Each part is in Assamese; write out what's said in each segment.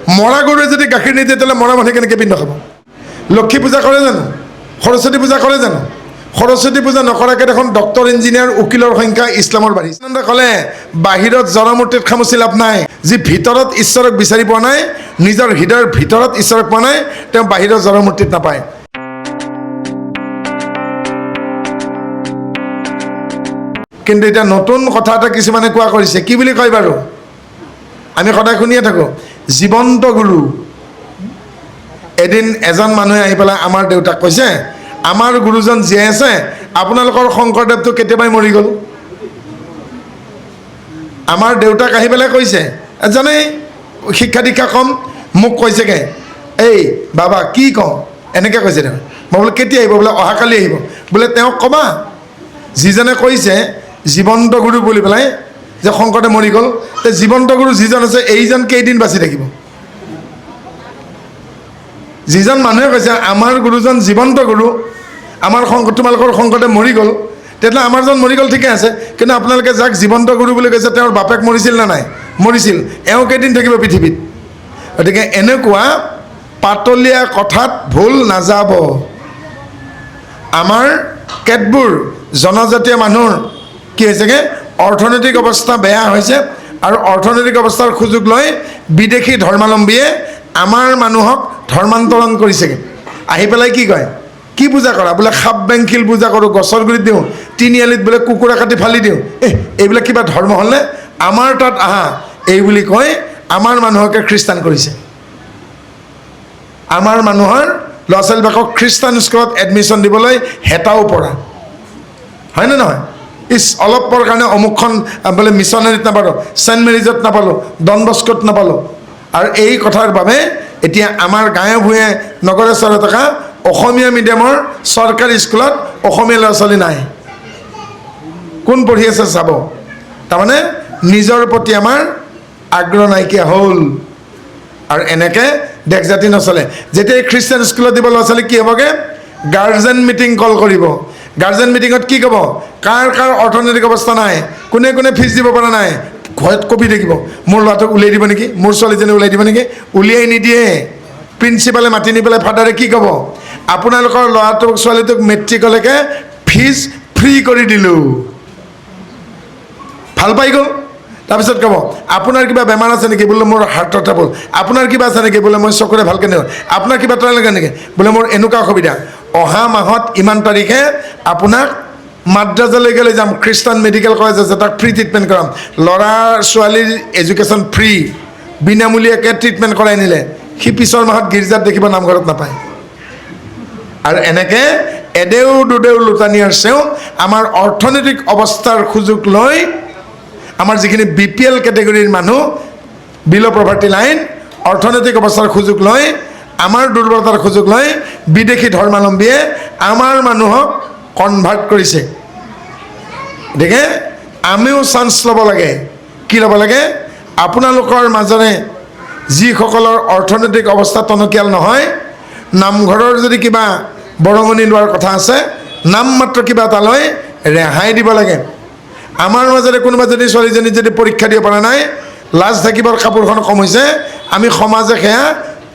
মৰা গৰুৱে যদি গাখীৰ নিদিয়ে তেতিয়াহ'লে মৰা মানুহে কেনেকৈ পিণ্ড খাব? লক্ষী পূজা কৰে জানো? সৰস্বতী পূজা কৰে জানো? সৰস্বতী পূজা নকৰাকৈ দেখোন ডক্টৰ ইঞ্জিনিয়াৰ উকিলৰ সংখ্যা ইছলামৰ বাঢ়িছে। ক'লে বাহিৰত জড়মূৰ্তিত খামুচি লাভ নাই। যি ভিতৰত ঈশ্বৰক বিচাৰি পোৱা নাই, নিজৰ হৃদয়ৰ ভিতৰত ঈশ্বৰক পোৱা নাই, তেওঁ বাহিৰৰ জড়মূৰ্তিত নাপায়। কিন্তু এতিয়া নতুন কথা এটা কিছুমানে কোৱা কৰিছে। কি বুলি কয় বাৰু? আমি সদায় শুনিয়ে থাকোঁ, জীৱন্ত গুৰু। এদিন এজন মানুহে আহি পেলাই আমাৰ দেউতাক কৈছে, আমাৰ গুৰুজন জীয়াই আছে, আপোনালোকৰ শংকৰদেৱটো কেতিয়াবাই মৰি গ'ল। আমাৰ দেউতাক আহি পেলাই কৈছে, জানে শিক্ষা দীক্ষা কম, মোক কৈছেগৈ, এই বাবা কি কওঁ, এনেকৈ কৈছে তেওঁ। মই বোলে কেতিয়া আহিব? বোলে অহাকালি আহিব। বোলে তেওঁক ক'বা যিজনে কৈছে জীৱন্ত গুৰু বুলি পেলাই যে শংকৰদেৱ মৰি গ'ল, তে জীৱন্ত গুৰু যিজন আছে এইজন কেইদিন বাচি থাকিব? যিজন মানুহে কৈছে আমাৰ গুৰুজন জীৱন্ত গুৰু, আমাৰ তোমালোকৰ শংকৰদেৱ মৰি গ'ল, তেতিয়াহ'লে আমাৰজন মৰি গ'ল, ঠিকে আছে। কিন্তু আপোনালোকে যাক জীৱন্ত গুৰু বুলি কৈছে তেওঁৰ বাপেক মৰিছিল নে নাই? মৰিছিল। এওঁ কেইদিন থাকিব পৃথিৱীত? গতিকে এনেকুৱা পাতলীয়া কথাত ভুল নাযাব। আমাৰ কেতবোৰ জনজাতীয় মানুহৰ কি হৈছেগৈ, অৰ্থনৈতিক অৱস্থা বেয়া হৈছে, আৰু অৰ্থনৈতিক অৱস্থাৰ সুযোগ লৈ বিদেশী ধৰ্মাৱলম্বীয়ে আমাৰ মানুহক ধৰ্মান্তৰণ কৰিছেগৈ। আহি পেলাই কি কয়, কি পূজা কৰা? বোলে সাপ বেংখিল পূজা কৰোঁ, গছৰ গুৰিত দিওঁ, তিনিআলিত বোলে কুকুৰা কাটি ফালি দিওঁ। এইবিলাক কিবা ধৰ্ম হ'লনে? আমাৰ তাত আহা এই বুলি কৈ আমাৰ মানুহকে খ্ৰীষ্টান কৰিছে। আমাৰ মানুহৰ ল'ৰা ছোৱালীবিলাকক খ্ৰীষ্টান স্কুলত এডমিশ্যন দিবলৈ হেতাও পৰা, হয়নে নহয়? অলপ পৰ কাৰণে অমুকখন বোলে মিছনাৰীত নাপালোঁ, ছেইণ্ট মেৰিজত নাপালোঁ, ডন বস্কোত নাপালোঁ। আৰু এই কথাৰ বাবে এতিয়া আমাৰ গাঁৱে ভূঞে নগৰে চহৰে থকা অসমীয়া মিডিয়ামৰ চৰকাৰী স্কুলত অসমীয়া ল'ৰা ছোৱালী নাই। কোন পঢ়ি আছে চাব। তাৰমানে নিজৰ প্ৰতি আমাৰ আগ্ৰহ নাইকিয়া হ'ল। আৰু এনেকৈ দেশ জাতি নচলে। যেতিয়া খ্ৰীষ্টান স্কুলত দিব ল'ৰা ছোৱালীক কি হ'বগৈ, গাৰ্জেন মিটিং কল কৰিব। গাৰ্জেন মিটিঙত কি ক'ব, কাৰ কাৰ অৰ্থনৈতিক অৱস্থা নাই, কোনে কোনে ফিজ দিব পৰা নাই, ঘৰত কপি থাকিব, মোৰ ল'ৰাটোক উলিয়াই দিব নেকি, মোৰ ছোৱালীজনী উলিয়াই দিব নেকি? উলিয়াই নিদিয়ে। প্ৰিন্সিপালে মাতি নি পেলাই ফাদাৰে কি ক'ব, আপোনালোকৰ ল'ৰাটোক ছোৱালীটোক মেট্ৰিকলৈকে ফিজ ফ্ৰী কৰি দিলোঁ। ভাল পাই গ'ল। তাৰপিছত ক'ব, আপোনাৰ কিবা বেমাৰ আছে নেকি? বোলে মোৰ হাৰ্টৰ ট্ৰাবল। আপোনাৰ কিবা আছে নেকি? বোলে মই চকুৰে ভালকৈ নেওঁ। আপোনাৰ কিবা ট্ৰাই লাগে নেকি? বোলে মোৰ এনেকুৱা অসুবিধা। অহা মাহত ইমান তাৰিখে আপোনাক মাদ্ৰাজলৈকে লৈ যাম, খ্ৰীষ্টান মেডিকেল কলেজ আছে, তাক ফ্ৰী ট্ৰিটমেণ্ট কৰাম। ল'ৰা ছোৱালীৰ এডুকেশ্যন ফ্ৰী, বিনামূলীয়াকৈ ট্ৰিটমেণ্ট কৰাই নিলে সি পিছৰ মাহত গীৰ্জাত দেখিব, নামঘৰত নাপায়। আৰু এনেকৈ এদেউ দুদেউ লুটানিয়াৰ চেও আমাৰ অৰ্থনৈতিক অৱস্থাৰ সুযোগ লৈ আমাৰ যিখিনি BPL কেটেগৰীৰ মানুহ, বিল' প্ৰভাৰ্টি লাইন, অৰ্থনৈতিক অৱস্থাৰ সুযোগ লৈ, আমাৰ দুৰ্বলতাৰ সুযোগ লৈ বিদেশী ধৰ্মাৱলম্বীয়ে আমাৰ মানুহক কনভাৰ্ট কৰিছে। গতিকে আমিও চান্স ল'ব লাগে। কি ল'ব লাগে? আপোনালোকৰ মাজৰে যিসকলৰ অৰ্থনৈতিক অৱস্থা টনকিয়াল নহয়, নামঘৰৰ যদি কিবা বৰঙণি লোৱাৰ কথা আছে, নাম মাত্ৰ কিবা এটা লৈ ৰেহাই দিব লাগে। আমাৰ মাজৰে কোনোবা যদি ছোৱালীজনী যদি পৰীক্ষা দিব পৰা নাই, লাজ থাকিবৰ কাপোৰখন কম হৈছে, আমি সমাজে সেয়া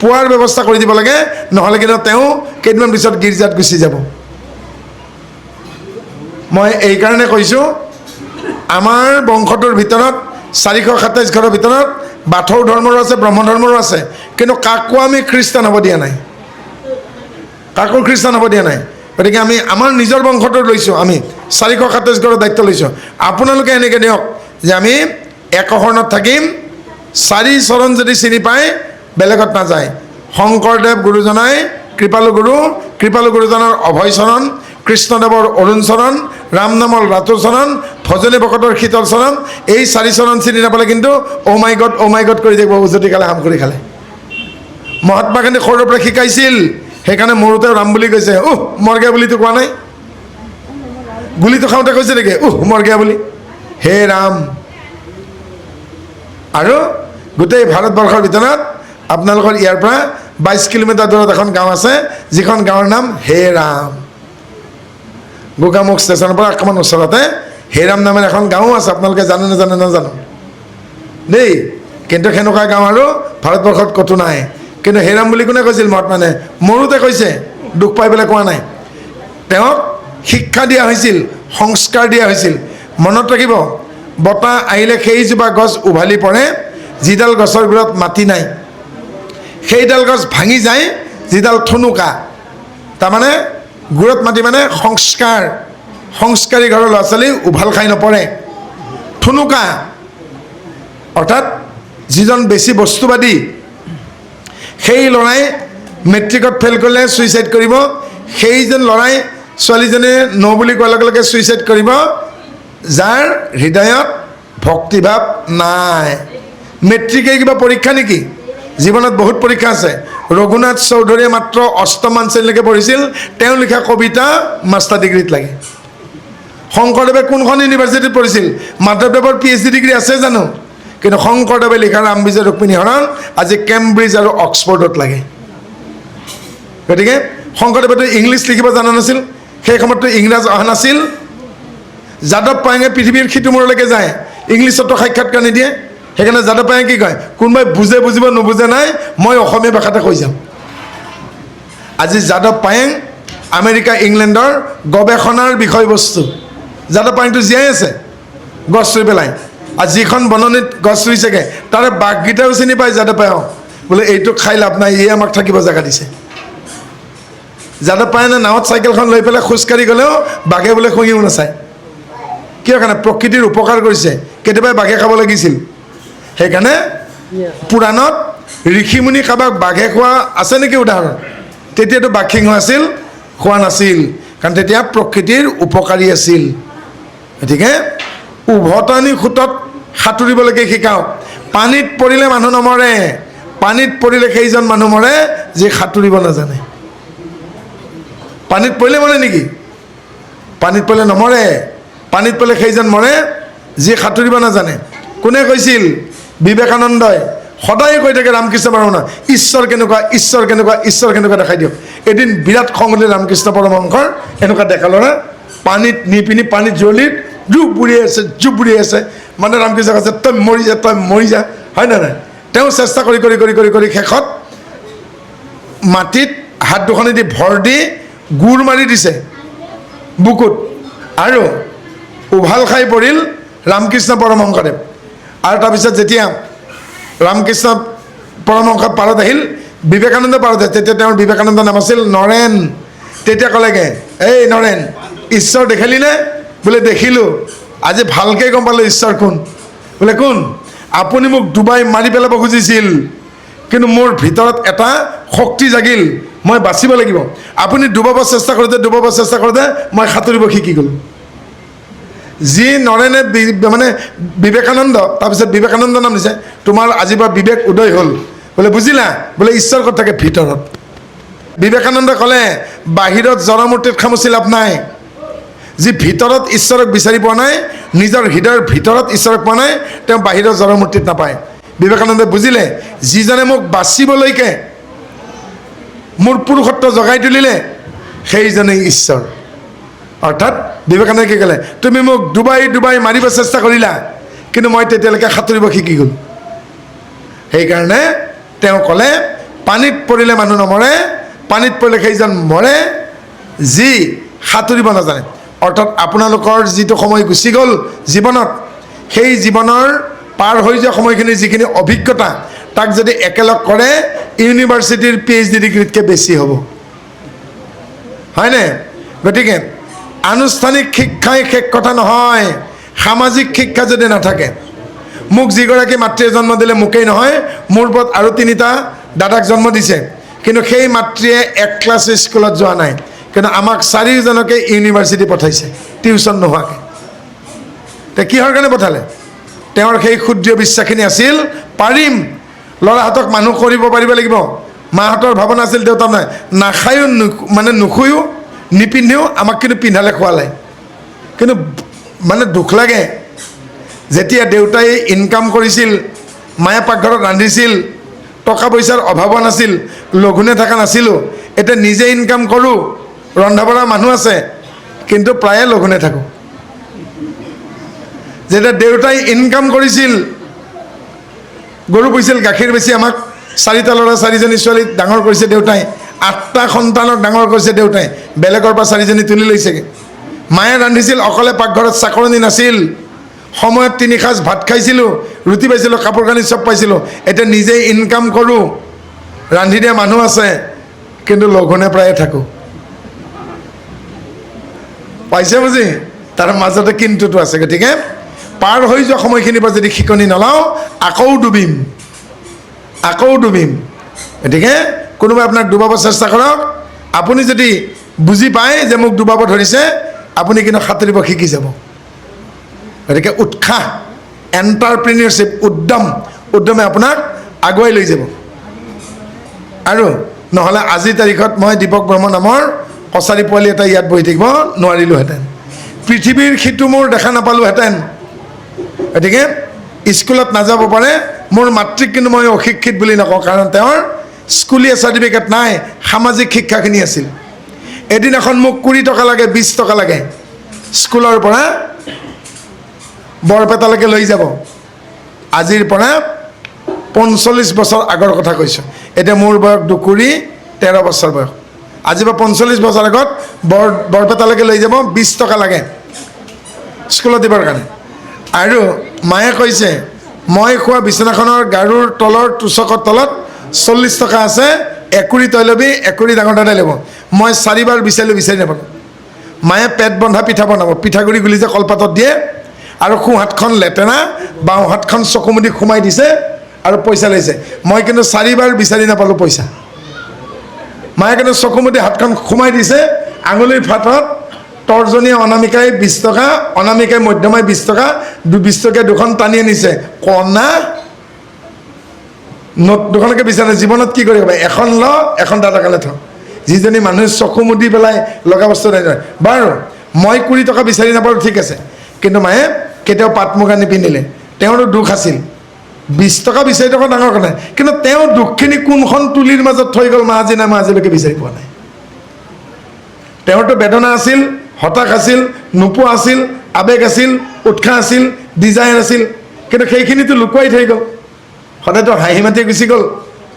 পোৱাৰ ব্যৱস্থা কৰি দিব লাগে। নহ'লে কিন্তু তেওঁ কেইদিনমান পিছত গীৰ্জাত গুচি যাব। মই এইকাৰণে কৈছোঁ, আমাৰ বংশটোৰ ভিতৰত 427 ঘৰৰ ভিতৰত বাথৌ ধৰ্মৰো আছে, ব্ৰহ্ম ধৰ্মৰো আছে, কিন্তু কাকো আমি খ্ৰীষ্টান হ'ব দিয়া নাই। কাকো খ্ৰীষ্টান হ'ব দিয়া নাই। গতিকে আমি আমাৰ নিজৰ বংশটোৰ লৈছোঁ, আমি 427 ঘৰৰ দায়িত্ব লৈছোঁ। আপোনালোকে এনেকৈ দিয়ক যে আমি একশৰণত থাকিম, 4 চৰণ যদি চিনি পায় বেলেগত নাযায়। শংকৰদেৱ গুৰুজনাই কৃপালু গুৰু, কৃপালু গুৰুজনাৰ অভয় চৰণ, কৃষ্ণদেৱৰ অৰুণ চৰণ, ৰাম নামৰ ৰাতুল চৰণ, ভজনী ভকতৰ শীতল চৰণ, এই 4 চৰণ চিনি নাপালে কিন্তু অ' মাই গড কৰি থাকিব, উজতি খালে হাম কৰি খালে। মহাত্মা গান্ধী সৰুৰ পৰা শিকাইছিল, সেইকাৰণে মৰোতেও ৰাম বুলি কৈছে। মৰগিয়া বুলিতো কোৱা নাই। গুলিটো খাওঁতে কৈছে নেকি মৰগিয়া বুলি? হে ৰাম। আৰু গোটেই ভাৰতবৰ্ষৰ ভিতৰত আপোনালোকৰ ইয়াৰ পৰা 22 কিলোমিটাৰ দূৰত এখন গাঁও আছে, যিখন গাঁৱৰ নাম হে ৰাম। গোগামুখ ষ্টেচনৰ পৰা অকণমান ওচৰতে হেৰাম নামেৰ এখন গাঁও আছে। আপোনালোকে জানে নাজানে নাজানো দেই। কিন্তু সেনেকুৱা গাঁও আৰু ভাৰতবৰ্ষত ক'তো নাই। কিন্তু হেৰাম বুলি কোনে কৈছিল? মহাত্মানে মৰোতে কৈছে, দুখ পাই পেলাই কোৱা নাই। তেওঁক শিক্ষা দিয়া হৈছিল, সংস্কাৰ দিয়া হৈছিল। মনত ৰাখিব, বতাহ আহিলে সেইজোপা গছ উভালি পৰে যিডাল গছৰ গুৰিত মাটি নাই, সেইডাল গছ ভাঙি যায় যিডাল ঠুনুকা। তাৰমানে গুৰিত মাটি মানে সংস্কাৰ, সংস্কাৰী ঘৰৰ ল'ৰা ছোৱালী উভাল খাই নপৰে, ঠুনুকা। অৰ্থাৎ যিজন বেছি বস্তুবাদী সেই ল'ৰাই মেট্ৰিকত ফেইল কৰিলে ছুইচাইড কৰিব, সেইজন ল'ৰাই ছোৱালীজনীয়ে ন' বুলি কোৱাৰ লগে লগে ছুইচাইড কৰিব যাৰ হৃদয়ত ভক্তিভাৱ নাই। মেট্ৰিকে কিবা পৰীক্ষা নেকি? জীৱনত বহুত পৰীক্ষা আছে। ৰঘুনাথ চৌধুৰীয়ে মাত্ৰ অষ্টমমান শ্ৰেণীলৈকে পঢ়িছিল, তেওঁ লিখা কবিতা মাষ্টাৰ ডিগ্ৰীত লাগে। শংকৰদেৱে কোনখন ইউনিভাৰ্চিটিত পঢ়িছিল? মাধৱদেৱৰ PhD ডিগ্ৰী আছে জানো? কিন্তু শংকৰদেৱে লিখা ৰামবিজয় ৰুক্মিণী হৰণ আজি কেম্ব্ৰিজ আৰু অক্সফৰ্ডত লাগে। গতিকে শংকৰদেৱেতো ইংলিছ লিখিব জনা নাছিল, সেই সময়ততো ইংৰাজ অহা নাছিল। যাদৱ পায়েঙে পৃথিৱীৰ সিটোমূৰলৈকে যায়, ইংলিছতো সাক্ষাৎকাৰ নিদিয়ে। সেইকাৰণে যাদৱ পায়েঙে কি কয়? কোনোবাই বুজে বুজিব, নুবুজে নাই, মই অসমীয়া ভাষাতে কৈ যাম। আজি যাদৱ পায়েং আমেৰিকা ইংলেণ্ডৰ গৱেষণাৰ বিষয়বস্তু। যাদৱ পায়েংটো জীয়াই আছে গছ ৰুই পেলাই, আৰু যিখন বননিত গছ ৰুইছেগৈ তাৰে বাঘকেইটাও চিনি পায় যাদৱ পায়েং, বোলে এইটো খাই লাভ নাই, ইয়ে আমাক থাকিব জেগা দিছে। যাদৱ পায়েঙে নাৱত চাইকেলখন লৈ পেলাই খোজকাঢ়ি গ'লেও বাঘে বোলে শুঙিও নাচায়। কিয় কাৰণে? প্ৰকৃতিৰ উপকাৰ কৰিছে, কেতিয়াবাই বাঘে খাব লাগিছিল। সেইকাৰণে পুৰাণত ঋষিমুনি কাৰোবাক বাঘে খোৱা আছে নেকি উদাহৰণ? তেতিয়াতো বাঘ সিংহ আছিল, খোৱা নাছিল, কাৰণ তেতিয়া প্ৰকৃতিৰ উপকাৰী আছিল। গতিকে উভতনি সোঁতত সাঁতুৰিবলৈকে শিকাওক। পানীত পৰিলে মানুহ নমৰে, পানীত পৰিলে সেইজন মানুহ মৰে যি সাঁতুৰিব নাজানে। পানীত পৰিলে মৰে নেকি? পানীত পৰিলে নমৰে, পানীত পৰিলে সেইজন মৰে যি সাঁতুৰিব নাজানে। কোনে কৈছিল? বিবেকানন্দই সদায় কৈ থাকে ৰামকৃষ্ণ পৰমহংসই, ঈশ্বৰ কেনেকুৱা, ঈশ্বৰ কেনেকুৱা, ঈশ্বৰ কেনেকুৱা দেখাই দিয়ক। এদিন বিৰাট খং উঠিলে ৰামকৃষ্ণ পৰমহংসৰ, এনেকুৱা দেখা ল'ৰা পানীত নি পিনি পানীত জ্বলিত জুপ বুঢ়িয়াই আছে, জুপ বুঢ়িয়াই আছে। মানে ৰামকৃষ্ণ কৈছে তই মৰি যা, তই মৰি যা, হয় নে নাই? তেওঁ চেষ্টা কৰি কৰি কৰি কৰি কৰি শেষত মাটিত হাত দুখনেদি ভৰ দি গোৰ মাৰি দিছে বুকুত, আৰু উভাল খাই পৰিল ৰামকৃষ্ণ পৰমহংসদেৱ। আৰু তাৰপিছত যেতিয়া ৰামকৃষ্ণ পৰমহংস পাৰত আহিল, বিবেকানন্দ পাৰত আহিল, তেতিয়া তেওঁৰ বিবেকানন্দ নাম আছিল নৰেন। তেতিয়া ক'লেগৈ, এই নৰেন, ঈশ্বৰ দেখিলিনে? বোলে দেখিলোঁ। আজি ভালকৈ গম পালোঁ ঈশ্বৰ কোন। বোলে কোন? আপুনি মোক ডুবাই মাৰি পেলাব খুজিছিল, কিন্তু মোৰ ভিতৰত এটা শক্তি জাগিল, মই বাচিব লাগিব। আপুনি ডুবাব চেষ্টা কৰোঁতে মই সাঁতুৰিব শিকি গ'লোঁ। যি নৰেনে মানে বিবেকানন্দ, তাৰপিছত বিবেকানন্দ নাম দিছে, তোমাৰ আজিৰ পৰা বিবেক উদয় হ'ল। বোলে বুজিলা? বোলে ঈশ্বৰ ক'ত থাকে? ভিতৰত। বিবেকানন্দই ক'লে বাহিৰত জড়মূৰ্তিত খামুচি লাভ নাই। যি ভিতৰত ঈশ্বৰক বিচাৰি পোৱা নাই, নিজৰ হৃদয়ৰ ভিতৰত ঈশ্বৰক পোৱা নাই, তেওঁ বাহিৰৰ জড়মূৰ্তিত নাপায়। বিবেকানন্দই বুজিলে যিজনে মোক বাচিবলৈকে মোৰ পুৰুষত্ব জগাই তুলিলে সেইজনেই ঈশ্বৰ। অৰ্থাৎ বিবেকানন্দই কি ক'লে? তুমি মোক ডুবাই ডুবাই মাৰিব চেষ্টা কৰিলা, কিন্তু মই তেতিয়ালৈকে সাঁতুৰিব শিকি গ'লোঁ। সেইকাৰণে তেওঁ ক'লে পানীত পৰিলে মানুহ নমৰে, পানীত পৰিলে সেইজন মৰে যি সাঁতুৰিব নাজানে। অৰ্থাৎ আপোনালোকৰ যিটো সময় গুচি গ'ল জীৱনত, সেই জীৱনৰ পাৰ হৈ যোৱা সময়খিনিৰ যিখিনি অভিজ্ঞতা, তাক যদি একেলগ কৰে ইউনিভাৰ্চিটিৰ PhD ডিগ্ৰীতকৈ বেছি হ'ব, হয়নে? গতিকে আনুষ্ঠানিক শিক্ষাই শেষ কথা নহয়। সামাজিক শিক্ষা যদি নাথাকে, মোক যিগৰাকী মাতৃয়ে জন্ম দিলে মোকেই নহয়, মোৰ ওপৰত আৰু 3টা দাদাক জন্ম দিছে, কিন্তু সেই মাতৃয়ে 1 ক্লাছ স্কুলত যোৱা নাই, কিন্তু আমাক 4জনকে ইউনিভাৰ্চিটি পঠাইছে টিউশ্যন নোহোৱাকৈ। তে কিহৰ কাৰণে পঠালে? তেওঁৰ সেই ক্ষুদ্ৰ বিশ্বাসখিনি আছিল, পাৰিম, ল'ৰাহঁতক মানুহ কৰিব পাৰিব লাগিব। মাহঁতৰ ভাৱনা আছিল দেউতা নাই, নাখায়ো মানে নুখুয়ো নিপিন্ধেও, আমাক কিন্তু পিন্ধালে খোৱালে। কিন্তু মানে দুখ লাগে, যেতিয়া দেউতাই ইনকাম কৰিছিল, মায়ে পাকঘৰত ৰান্ধিছিল, টকা পইচাৰ অভাৱ নাছিল, লঘোণে থকা নাছিলোঁ। এতিয়া নিজে ইনকাম কৰোঁ, ৰন্ধা বঢ়া মানুহ আছে, কিন্তু প্ৰায়ে লঘোণে থাকোঁ। যেতিয়া দেউতাই ইনকাম কৰিছিল, গৰু পুহিছিল, গাখীৰ বেছি আমাক 4টা ল'ৰা 4জনী ছোৱালী ডাঙৰ কৰিছে দেউতাই, 8টা সন্তানক ডাঙৰ কৰিছে দেউতাই, বেলেগৰ পৰা 4জনী তুলি লৈছেগৈ। মায়ে ৰান্ধিছিল, অকলে পাকঘৰত চাকৰণি নাছিল, সময়ত 3 সাঁজ ভাত খাইছিলোঁ, ৰুটি পাইছিলোঁ, কাপোৰ কানি চব পাইছিলোঁ। এতিয়া নিজেই ইনকাম কৰোঁ, ৰান্ধি দিয়া মানুহ আছে, কিন্তু লঘোণে প্ৰায়ে থাকোঁ। পাইছে বুজি? তাৰ মাজতে কিন্তুটো আছে। গতিকে পাৰ হৈ যোৱা সময়খিনিৰ পৰা যদি শিকনি নলওঁ, আকৌ ডুবিম। গতিকে কোনোবাই আপোনাক ডুবাব চেষ্টা কৰক, আপুনি যদি বুজি পায় যে মোক ডুবাব ধৰিছে, আপুনি কিন্তু সাঁতুৰিব শিকি যাব। গতিকে উৎসাহ, এণ্টাৰপ্ৰিনিয়ৰশ্বিপ, উদ্যমে আপোনাক আগুৱাই লৈ যাব। আৰু নহ'লে আজিৰ তাৰিখত মই দীপক ব্ৰহ্ম নামৰ কছাৰী পোৱালি এটা ইয়াত বহি থাকিব নোৱাৰিলোহেঁতেন, পৃথিৱীৰ সিটো মোৰ দেখা নাপালোহেঁতেন। গতিকে স্কুলত নাযাব পাৰে, মোৰ মাতৃক কিন্তু মই অশিক্ষিত বুলি নকওঁ, কাৰণ তেওঁৰ স্কুলীয়া চাৰ্টিফিকেট নাই, সামাজিক শিক্ষাখিনি আছিল। এদিন এখন মোক 20 টকা লাগে, 20 টকা লাগে, স্কুলৰ পৰা বৰপেটালৈকে লৈ যাব। আজিৰ পৰা 45 বছৰ আগৰ কথা কৈছোঁ। এতিয়া মোৰ বয়স 13 বছৰ বয়স। আজিৰ পৰা 45 বছৰ আগত বৰপেটালৈকে লৈ যাব, 20 টকা লাগে স্কুলত দিবৰ কাৰণে। আৰু মায়ে কৈছে, মই খোৱা বিচনাখনৰ গাৰুৰ তলৰ টুচকৰ তলত 40 টকা আছে, একুৰি তই ল'বি, একুৰি ডাঙৰ দাদাই ল'ব। মই 4 বাৰ বিচাৰি নাপালোঁ। মায়ে পেট বন্ধা পিঠা বনাব, পিঠাগুড়ি গুলি যে কলপাতত দিয়ে, আৰু সোঁ হাতখন লেতেৰা, বাওঁ হাতখন চকুমুদি সোমাই দিছে আৰু পইচা লৈছে। মই কিন্তু 4 বাৰ বিচাৰি নাপালোঁ পইচা। মায়ে কিন্তু চকুমুদি হাতখন সোমাই দিছে, আঙুলিৰ ফাটত তৰ্জনী অনামিকাই 20 টকা, অনামিকাই মধ্যমাই 20 টকা, 20 টকীয়া দুখন টানি আনিছে। কণা নোট দুখনকে বিচাৰে, জীৱনত কি কৰিব? এখন ল, এখন দাদা কালে থ। যিজনী মানুহে চকু মুদি পেলাই লগা বস্তু নাই। বাৰু মই 20 টকা বিচাৰি নাপালোঁ, ঠিক আছে, কিন্তু মায়ে কেতিয়াও পাট মুগা নিপিন্ধিলে। তেওঁৰো দুখ আছিল, 20 টকা বিচাৰি থকা ডাঙৰ কথা, কিন্তু তেওঁ দুখখিনি কোনখন তুলিৰ মাজত থৈ গ'ল, মই আজিলৈকে বিচাৰি পোৱা নাই। তেওঁৰতো বেদনা আছিল, হতাশ আছিল, নোপোৱা আছিল, আৱেগ আছিল, উৎসাহ আছিল, ডিজায়াৰ আছিল, কিন্তু সেইখিনিতো লুকুৱাই থৈ গ'ল। সদায়তো হাঁহি মাতি গুচি গ'ল,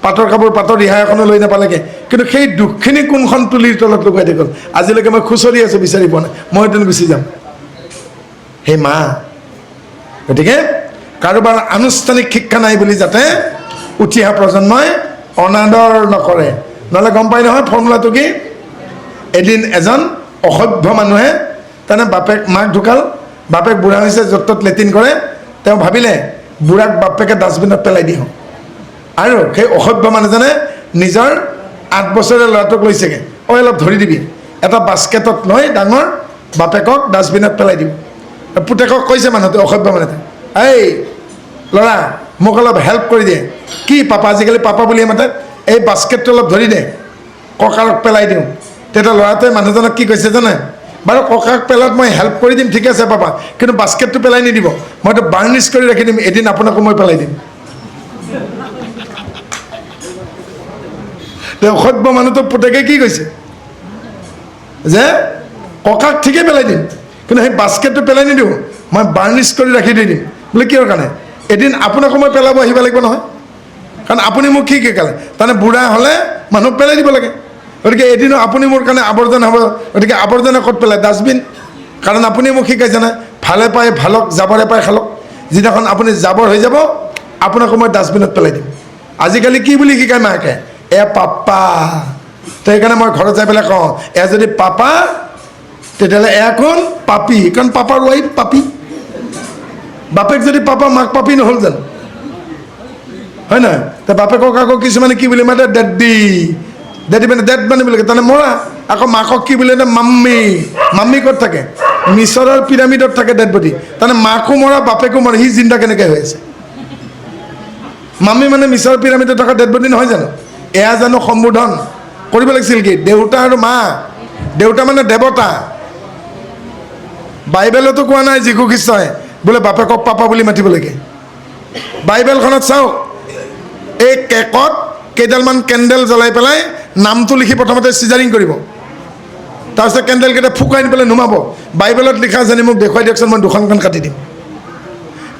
পাটৰ কাপোৰ, পাটৰ ৰিহা এখনো লৈ নাপালেগৈ, কিন্তু সেই দুখখিনি কোনখন তুলিৰ তলত লুকুৱাই থৈ গ'ল। আজিলৈকে মই খুচৰি আছোঁ, বিচাৰি পোৱা নাই। মই এদিন গুচি যাম। সেই মা। গতিকে কাৰোবাৰ আনুষ্ঠানিক শিক্ষা নাই বুলি যাতে উঠি অহা প্ৰজন্মই অনাদৰ নকৰে। নহ'লে গম পাই নহয় ফৰ্মুলাটো কি? এদিন এজন অসভ্য মানুহে, তাৰমানে মাক ঢুকাল, বাপেক বুঢ়া হৈছে, য'ত ত'ত লেট্ৰিন কৰে, তেওঁ ভাবিলে বুঢ়াক বাপেকে ডাষ্টবিনত পেলাই দিওঁ। আৰু সেই অসভ্য মানুহজনে নিজৰ 8 বছৰীয়া ল'ৰাটোক লৈছেগৈ, অলপ ধৰি দিবি, এটা বাস্কেটত লৈ ডাঙৰ বাপেকক ডাষ্টবিনত পেলাই দিম। পুতেকক কৈছে মানুহটো, অসভ্য মানুহটো, এই ল'ৰা মোক অলপ হেল্প কৰি দিয়ে। কি পাপা? আজিকালি পাপা বুলিয়ে মাতে। এই বাস্কেটটো অলপ ধৰি দে, ককাক পেলাই দিওঁ। তেতিয়া ল'ৰাটোৱে মানুহজনক কি কৈছে জানে? বাৰু ককাক পেলাত মই হেল্প কৰি দিম, ঠিক আছে পাপা, কিন্তু বাস্কেটটো পেলাই নিদিব, মইতো বাৰ্নিছ কৰি ৰাখি দিম, এদিন আপোনাকো মই পেলাই দিম। অসভ্য মানুহটো পুতেকে কি কৈছে যে ককাক ঠিকেই পেলাই দিম, কিন্তু সেই বাস্কেটটো পেলাই নিদিওঁ, মই বাৰ্নিছ কৰি ৰাখি দি দিম। বোলে কিহৰ কাৰণে? এদিন আপোনাকো মই পেলাব আহিব লাগিব নহয়, কাৰণ আপুনি মোক কি শিকালে? তাৰমানে বুঢ়া হ'লে মানুহক পেলাই দিব লাগে। গতিকে এদিনো আপুনি মোৰ কাৰণে আৱৰ্জনা হ'ব, গতিকে আৱৰ্জনা ক'ত পেলাই? ডাষ্টবিন। কাৰণ আপুনি মোক শিকাইছে নাই, ভালে পাই ভালক, জাবৰে পাই খালক। যিদিনাখন আপুনি জাবৰ হৈ যাব, আপোনাকো মই ডাষ্টবিনত পেলাই দিম। আজিকালি কি বুলি শিকায় মাকে? এ পাপা। তো সেইকাৰণে মই ঘৰত যাই পেলাই কওঁ, এ যদি পাপা তেতিয়াহ'লে এ কোন? পাপি। কাৰণ পাপাৰ ৱাইফ পাপি। বাপেক যদি পাপা, মাক পাপি নহ'ল জানো? হয় নহয়? তো বাপেকক আকৌ কিছুমানে কি বুলি মাতে? ডেডি। ডেডি মানে ডেড মানে বুলি কয়, তাৰমানে মৰা। আকৌ মাকক কি বুলি মাম্মী। মাম্মী ক'ত থাকে? মিছৰৰ পিৰামিডত থাকে ডেড বডি। তাৰমানে মাকো মৰা, বাপেকো মৰা, সি জিন্দা কেনেকৈ হৈ আছে? মাম্মী মানে মিছৰৰ পিৰামিডত থকা ডেড বডি নহয় জানো? এয়া জানো সম্বোধন কৰিব লাগিছিল কি? দেউতা আৰু মা। দেউতা মানে দেৱতা। বাইবেলতো কোৱা নাই যীশু খ্ৰীষ্টই বোলে বাপেকক পাপা বুলি মাতিব লাগে। বাইবেলখনত চাওক, এই কেকত কেইডালমান কেণ্ডেল জ্বলাই পেলাই নামটো লিখি প্ৰথমতে চিজাৰিং কৰিব, তাৰপিছত কেণ্ডেলকেইটা ফুকাই পেলাই নুমাব। বাইবেলত লিখা জানি মোক দেখুৱাই দিয়কচোন, মই 2খন কাটি দিম।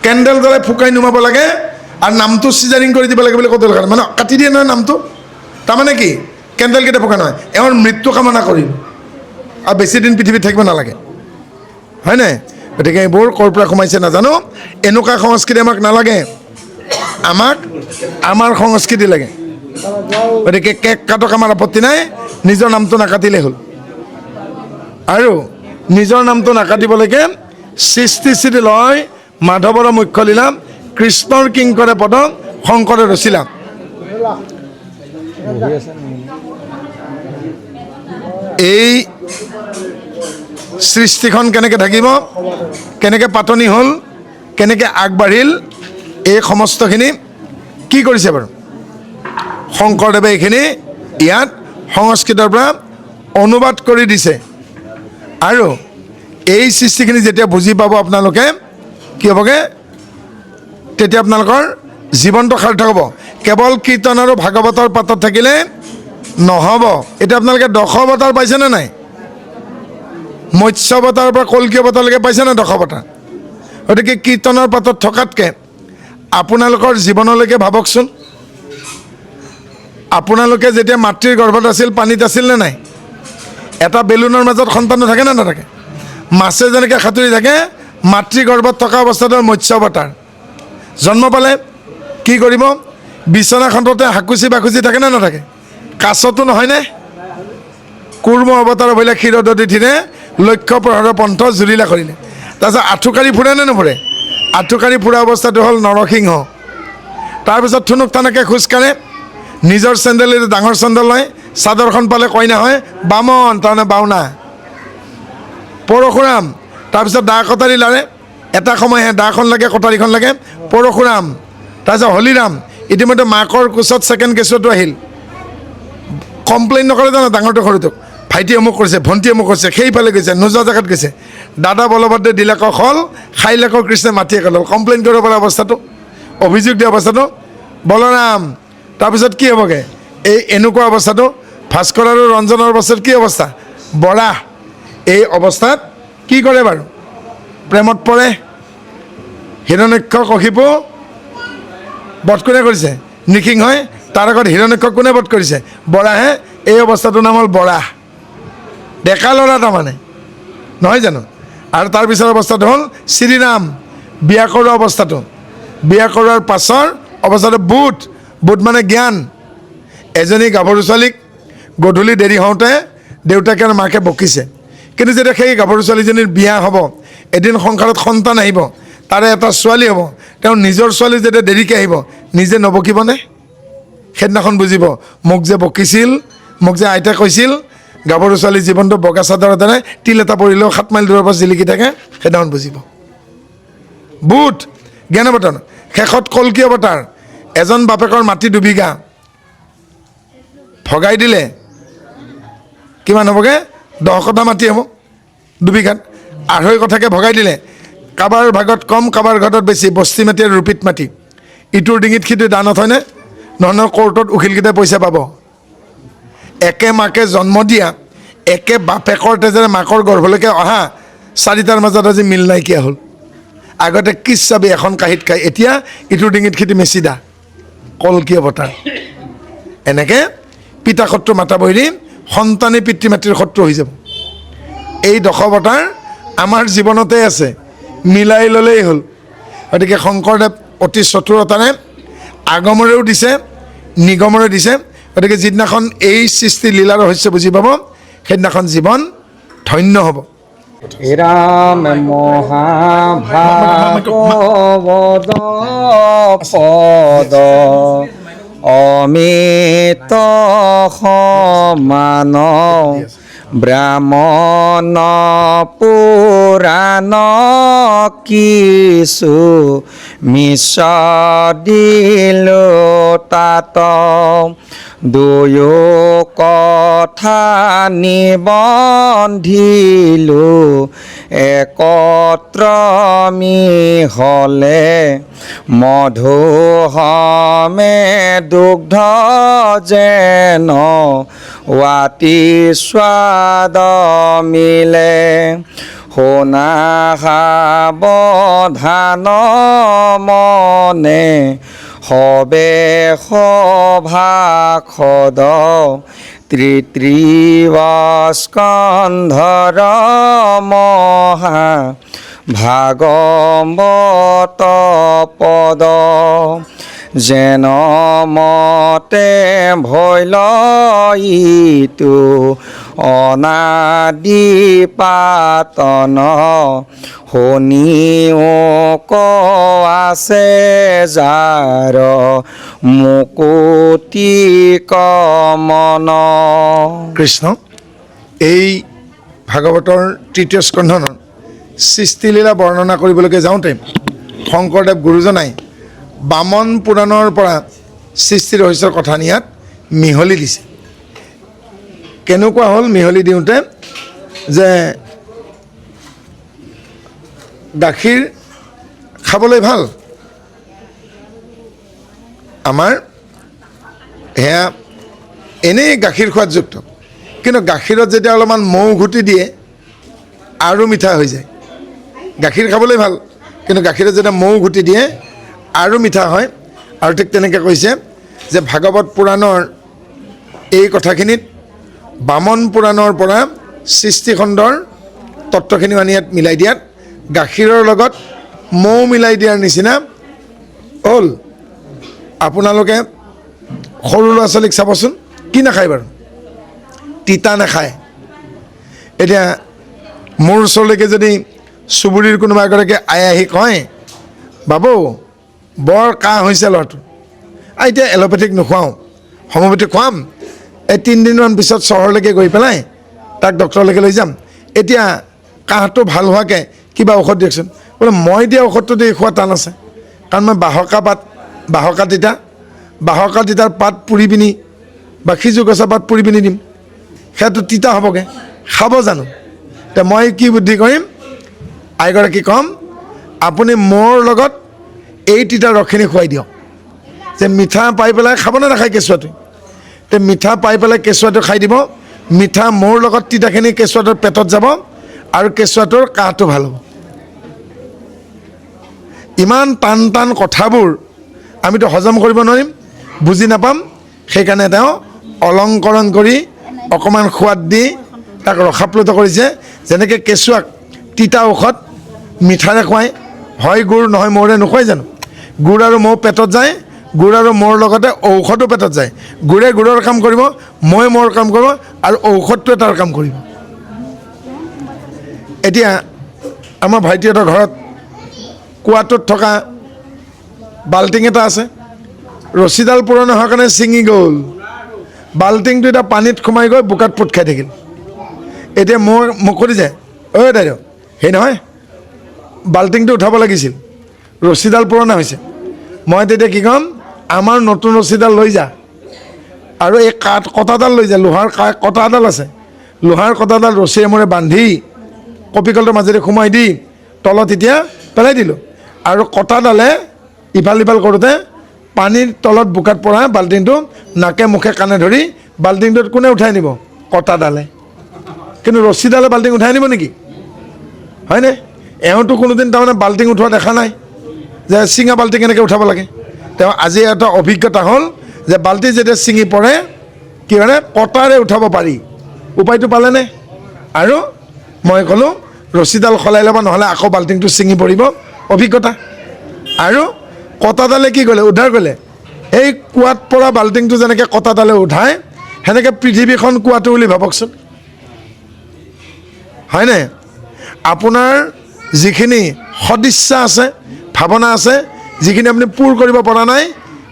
কেণ্ডেল জ্বলাই ফুকাই নুমাব লাগে, আৰু নামটো চিজাৰিং কৰি দিব লাগে বুলি ক'ত দৰকাৰ মানে কাটি দিয়ে নহয় নামটো তাৰমানে কি কেণ্ডেল কেইটা পকা নহয় এওঁৰ মৃত্যু কামনা কৰিম আৰু বেছি দিন পৃথিৱীত থাকিব নালাগে হয় নাই গতিকে এইবোৰ ক'ৰ পৰা সোমাইছে নাজানো এনেকুৱা সংস্কৃতি আমাক নালাগে আমাক আমাৰ সংস্কৃতি লাগে গতিকে কেক কাটক আমাৰ আপত্তি নাই নিজৰ নামটো নাকাটিলেই হ'ল আৰু নিজৰ নামটো নাকাটিবলৈকে সৃষ্টি শ্ৰী লয় মাধৱৰ মুখ্য লীলা কৃষ্ণৰ কিংকৰে পদ শংকৰে ৰচিলা এই সৃষ্টিখন কেনেকৈ থাকিব কেনেকৈ পাতনি হ'ল কেনেকৈ আগবাঢ়িল এই সমস্তখিনি কি কৰিছে বাৰু শংকৰদেৱে এইখিনি ইয়াত সংস্কৃতৰ পৰা অনুবাদ কৰি দিছে আৰু এই সৃষ্টিখিনি যেতিয়া বুজি পাব আপোনালোকে কি হ'বগৈ তেতিয়া আপোনালোকৰ জীৱনটো সাৰ্থক হ'ব কেৱল কীৰ্তন আৰু ভাগৱতৰ পাতত থাকিলে নহ'ব এতিয়া আপোনালোকে দশাৱতাৰ পাইছেনে নাই মৎস্যাৱতাৰৰ পৰা কল্কি অৱতাৰলৈকে পাইছেনে দশাৱতাৰ গতিকে কীৰ্তনৰ পাতত থকাতকৈ আপোনালোকৰ জীৱনলৈকে ভাবকচোন আপোনালোকে যেতিয়া মাতৃৰ গৰ্ভত আছিল পানীত আছিল নে নাই এটা বেলুনৰ মাজত সন্তানো থাকে নে নাথাকে মাছে যেনেকৈ সাঁতুৰি থাকে মাতৃ গৰ্ভত থকা অৱস্থাত মৎস্যাৱতাৰ জন্ম পালে কি কৰিব বিচনাখনতে হাকুচি বাকুচি থাকে নে নাথাকে কাছতো নহয়নে কুৰ্ম অৱতাৰ হ'লে ক্ষীৰদধিৰে লক্ষ্য প্ৰহৰৰ পন্থ জুৰিলা কৰিলে তাৰপিছত আঁঠুকাৰি ফুৰে নে নুফুৰে আঁঠুকাৰি ফুৰা অৱস্থাটো হ'ল নৰসিংহ তাৰপিছত থুনুক থানাকৈ খোজকাঢ়ে নিজৰ চেণ্ডেলেৰে ডাঙৰ চেণ্ডেল লয় চাদৰখন পালে কইনা হয় বামন তাৰমানে বাওনা পৰশুৰাম তাৰপিছত দা কটাৰী লাৰে এটা সময়হে দাখন লাগে কটাৰীখন লাগে পৰশুৰাম তাৰপিছত হলিৰাম ইতিমধ্যে মাকৰ কোচত ছেকেণ্ড কেঁচুৱাটো আহিল কমপ্লেইন নকৰে জানো ডাঙৰটো সৰুটোক ভাইটি অমুক কৰিছে ভণ্টি অমুক কৰিছে সেইফালে গৈছে নোযোৱা জেগাত গৈছে দাদা বলভদ্ৰে দিলাকৰ খল খাইলাকৰ কৃষ্ণে মাটিয়ে কলাল কমপ্লেইন কৰিব পৰা অৱস্থাটো অভিযোগ দিয়া অৱস্থাটো বলৰাম তাৰপিছত কি হ'বগৈ এই এনেকুৱা অৱস্থাটো ভাস্কৰ আৰু ৰঞ্জনৰ অৱস্থাত কি অৱস্থা বৰাহ এই অৱস্থাত কি কৰে বাৰু প্ৰেমত পৰে হিৰণ্যক্ষ কশিপু বধ কোনে কৰিছে নিসিংহই তাৰ আগত হিৰণ্যক্ষ কোনে বধ কৰিছে বৰাহে এই অৱস্থাটোৰ নাম হ'ল বৰাহ ডেকা ল'ৰা তাৰমানে নহয় জানো আৰু তাৰপিছৰ অৱস্থাটো হ'ল শ্ৰীৰাম বিয়া কৰোৱা অৱস্থাটো বিয়া কৰোৱাৰ পাছৰ অৱস্থাটো বুধ বুধ মানে জ্ঞান এজনী গাভৰু ছোৱালীক গধূলি দেৰি হওঁতে দেউতাকে আৰু মাকে বকিছে কিন্তু যেতিয়া সেই গাভৰু ছোৱালীজনীৰ বিয়া হ'ব এদিন সংসাৰত সন্তান আহিব তাৰে এটা ছোৱালী হ'ব তেওঁ নিজৰ ছোৱালী যেতিয়া দেৰিকৈ আহিব নিজে নবকিবনে সেইদিনাখন বুজিব মোক যে বকিছিল মোক যে আইতাই কৈছিল গাভৰু ছোৱালী জীৱনটো বগা চাদৰ এটাৰে তিল এটা পৰিলেও 7 মাইল দূৰৰ পৰা জিলিকি থাকে সেইদিনাখন বুজিব বুধ জ্ঞান অৱতাৰ শেষত কল্কি অৱতাৰ এজন বাপেকৰ মাটি 2 বিঘা ভগাই দিলে কিমান হ'বগৈ 10 কঠা মাটি হ'ব 2 বিঘাত 2.5 কঠাকৈ ভগাই দিলে কাৰোবাৰ ভাগত কম কাৰোবাৰ ঘৰত বেছি বস্তি মাটি আৰু ৰুপিত মাটি ইটোৰ ডিঙিত সিটো দানত হয়নে নহয় কোৰ্টত উকিলকেইটাই পইচা পাব একে মাকে জন্ম দিয়া একে বাপেকৰ তেজেৰে মাকৰ গৰ্ভলৈকে অহা 4টাৰ মাজত আজি মিল নাইকিয়া হ'ল আগতে কিছ চাবি এখন কাঁহীত খাই এতিয়া ইটোৰ ডিঙিত সিটো মেচিদা কল্কি অৱতাৰ এনেকৈ পিতা শত্ৰু মাতা বৈৰী সন্তানে পিতৃ মাতৃৰ শত্ৰু হৈ যাব এই দশাৱতাৰ আমাৰ জীৱনতে আছে মিলাই ল'লেই হ'ল গতিকে শংকৰদেৱ অতি চতুৰতাৰে আগমৰেও দিছে নিগমৰে দিছে গতিকে যিদিনাখন এই সৃষ্টি লীলা ৰহস্য বুজি পাব সেইদিনাখন জীৱন ধন্য হ'ব ৰাম মহাভাগৱত পদ অমিত সমান ব্ৰাহ্মণ পুৰাণ কিছু মিছ দিলো তাত দুয়ো কথা নিবন্ধিলো একত্ৰ মিহলে মধুহমে দুগ্ধ যেন ৱাতি স্বাদ মিলে শুনা সাৱধান মনে সবে সভাসদ ত্ৰিস্কন্ধৰ মহা ভাগৱত পদ যেন মতে ভৈল ইটো অনাদি পাতন শুনিও ক আছে যাৰ মুকুতি কমন। কৃষ্ণ এই ভাগৱতৰ তৃতীয় স্কন্ধনৰ সৃষ্টিলীলা বৰ্ণনা কৰিবলৈকে যাওঁতে শংকৰদেৱ গুৰুজনাই বামন পুৰাণৰ পৰা সৃষ্টি ৰহস্যৰ কথা নিয়াত মিহলি দিছে। কেনেকুৱা হ'ল মিহলি দিওঁতে যে গাখীৰ খাবলৈ ভাল, আমাৰ সেয়া এনেই গাখীৰ খোৱাতযুক্ত, কিন্তু গাখীৰত যেতিয়া অলপমান মৌ ঘুটি দিয়ে আৰু মিঠা হৈ যায়। গাখীৰ খাবলৈ ভাল, কিন্তু গাখীৰত যেতিয়া মৌ ঘুটি দিয়ে আৰু মিঠা হয়। আৰু ঠিক তেনেকৈ কৈছে যে ভাগৱত পুৰাণৰ এই কথাখিনিত বামন পুৰাণৰ পৰা সৃষ্টিখণ্ডৰ তত্ত্বখিনি আনি ইয়াত মিলাই দিয়াত গাখীৰৰ লগত মৌ মিলাই দিয়াৰ নিচিনা হ'ল। আপোনালোকে সৰু ল'ৰা ছোৱালীক চাবচোন, কি নাখায় বাৰু? তিতা নাখায়। এতিয়া মোৰ ওচৰলৈকে যদি চুবুৰীৰ কোনোবা এগৰাকী আহি কয়, বাবু বৰ কাহ হৈছে ল'ৰাটো, এতিয়া এল'পেথিক নোখুৱাওঁ, হোমিঅ'পেথিক খুৱাম, এই 3 দিনমান পিছত চহৰলৈকে গৈ পেলাই তাক ডক্টৰলৈকে লৈ যাম, এতিয়া কাহটো ভাল হোৱাকৈ কিবা ঔষধ দিয়কচোন। বোলে মই দিয়া ঔষধটো দি খোৱা টান আছে, কাৰণ মই বাহকা তিতাৰ পাত পুৰি পিনি বা সিজু গছা পাত পুৰি পিনি দিম, সেইটো তিতা হ'বগৈ, খাব জানো? এতিয়া মই কি বুদ্ধি কৰিম, আইগৰাকী ক'ম, আপুনি মোৰ লগত এই তিতা ৰসখিনি খুৱাই দিয়ক, যে মিঠা পাই পেলাই খাব নে নাখায় কেঁচুৱাটো? তে মিঠা পাই পেলাই কেঁচুৱাটো খাই দিব, মিঠা মোৰ লগত তিতাখিনি কেঁচুৱাটোৰ পেটত যাব আৰু কেঁচুৱাটোৰ কাহটো ভাল হ'ব। ইমান টান টান কথাবোৰ আমিতো হজম কৰিব নোৱাৰিম, বুজি নাপাম। সেইকাৰণে তেওঁ অলংকৰণ কৰি অকণমান সোৱাদ দি তাক ৰসাপ্লুত কৰিছে। যেনেকৈ কেঁচুৱাক তিতা ঔষধ মিঠাৰে খুৱায়, হয় গুড় নহয় মৌৰে নোখোৱাই জানো? গুড় আৰু মৌ পেটত যায়, গুড় আৰু মৌৰ লগতে ঔষধো পেটত যায়। গুড়ে গুড়ৰ কাম কৰিব, মৌৱে মৌৰ কাম কৰিব, আৰু ঔষধটোৱে তাৰ কাম কৰিব। এতিয়া আমাৰ ভাইটিহঁতৰ ঘৰত কুৱাটোত থকা বাল্টিং এটা আছে, ৰছীডাল পুৰণা হোৱাৰ কাৰণে ছিঙি গ'ল, বাল্টিংটো এতিয়া পানীত সোমাই গৈ বোকাত পোত খাই থাকিল। এতিয়া মোক সুধি যায়, ঐ দাইদেউ সেই নহয় বাল্টিংটো উঠাব লাগিছিল, ৰছীডাল পুৰণা হৈছে। মই তেতিয়া কি ক'ম, আমাৰ নতুন ৰছীডাল লৈ যা, আৰু এই কটাডাল লৈ যা, লোহাৰ কটা এডাল আছে, লোহাৰ কটাডাল ৰছীৰে মূৰে বান্ধি কপিকলটোৰ মাজেদি সোমাই দি তলত এতিয়া পেলাই দিলোঁ, আৰু কটাডালে ইফাল সিফাল কৰোঁতে পানীৰ তলত বোকাত পৰা বাল্টিংটো নাকে মুখে কাণে ধৰি বাল্টিংটোত কোনে উঠাই নিব? কটাডালে। কিন্তু ৰছীডালে বাল্টিং উঠাই নিব নেকি? হয়নে? এওঁতো কোনোদিন তাৰমানে বাল্টিং উঠোৱা দেখা নাই, যে চিঙা বাল্টিং এনেকৈ উঠাব লাগে। তেওঁ আজি এটা অভিজ্ঞতা হ'ল যে বাল্টি যেতিয়া ছিঙি পৰে কি মানে কটাৰে উঠাব পাৰি, উপায়টো পালেনে? আৰু মই ক'লোঁ ৰছীডাল সলাই ল'বা, নহ'লে আকৌ বাল্টিংটো ছিঙি পৰিব, অভিজ্ঞতা। আৰু কটাডালে কি কৰিলে? উদ্ধাৰ কৰিলে। এই কুৱাত পৰা বাল্টিংটো যেনেকৈ কটাডালে উঠায়, সেনেকৈ পৃথিৱীখন কুৱাটো বুলি ভাবকচোন, হয়নে? আপোনাৰ যিখিনি সদিচ্ছা আছে, ভাৱনা আছে, যিখিনি আপুনি পূৰ কৰিব পৰা নাই,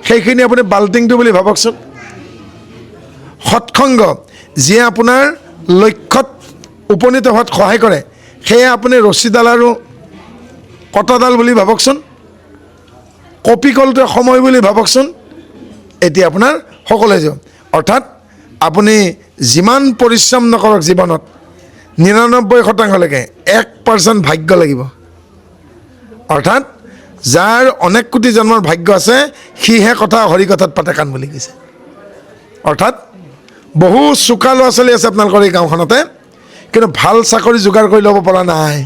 সেইখিনি আপুনি বাল্টিংটো বুলি ভাবকচোন। সৎসংগ যিয়ে আপোনাৰ লক্ষ্যত উপনীত হোৱাত সহায় কৰে, সেয়ে আপুনি ৰছীডাল আৰু কটাডাল বুলি ভাবকচোন। কপিকলটোৱে সময় বুলি ভাবকচোন। এতিয়া আপোনাৰ সকলোৱে যাব। অৰ্থাৎ আপুনি যিমান পৰিশ্ৰম নকৰক জীৱনত, 99%লৈকে 1% ভাগ্য লাগিব। অৰ্থাৎ যাৰ অনেক কোটি জন্মৰ ভাগ্য আছে, সিহে কথা হৰি কথাত পাতে কাণ বুলি কৈছে। অৰ্থাৎ বহু চোকা ল'ৰা ছোৱালী আছে আপোনালোকৰ এই গাঁওখনতে, কিন্তু ভাল চাকৰি যোগাৰ কৰি ল'ব পৰা নাই।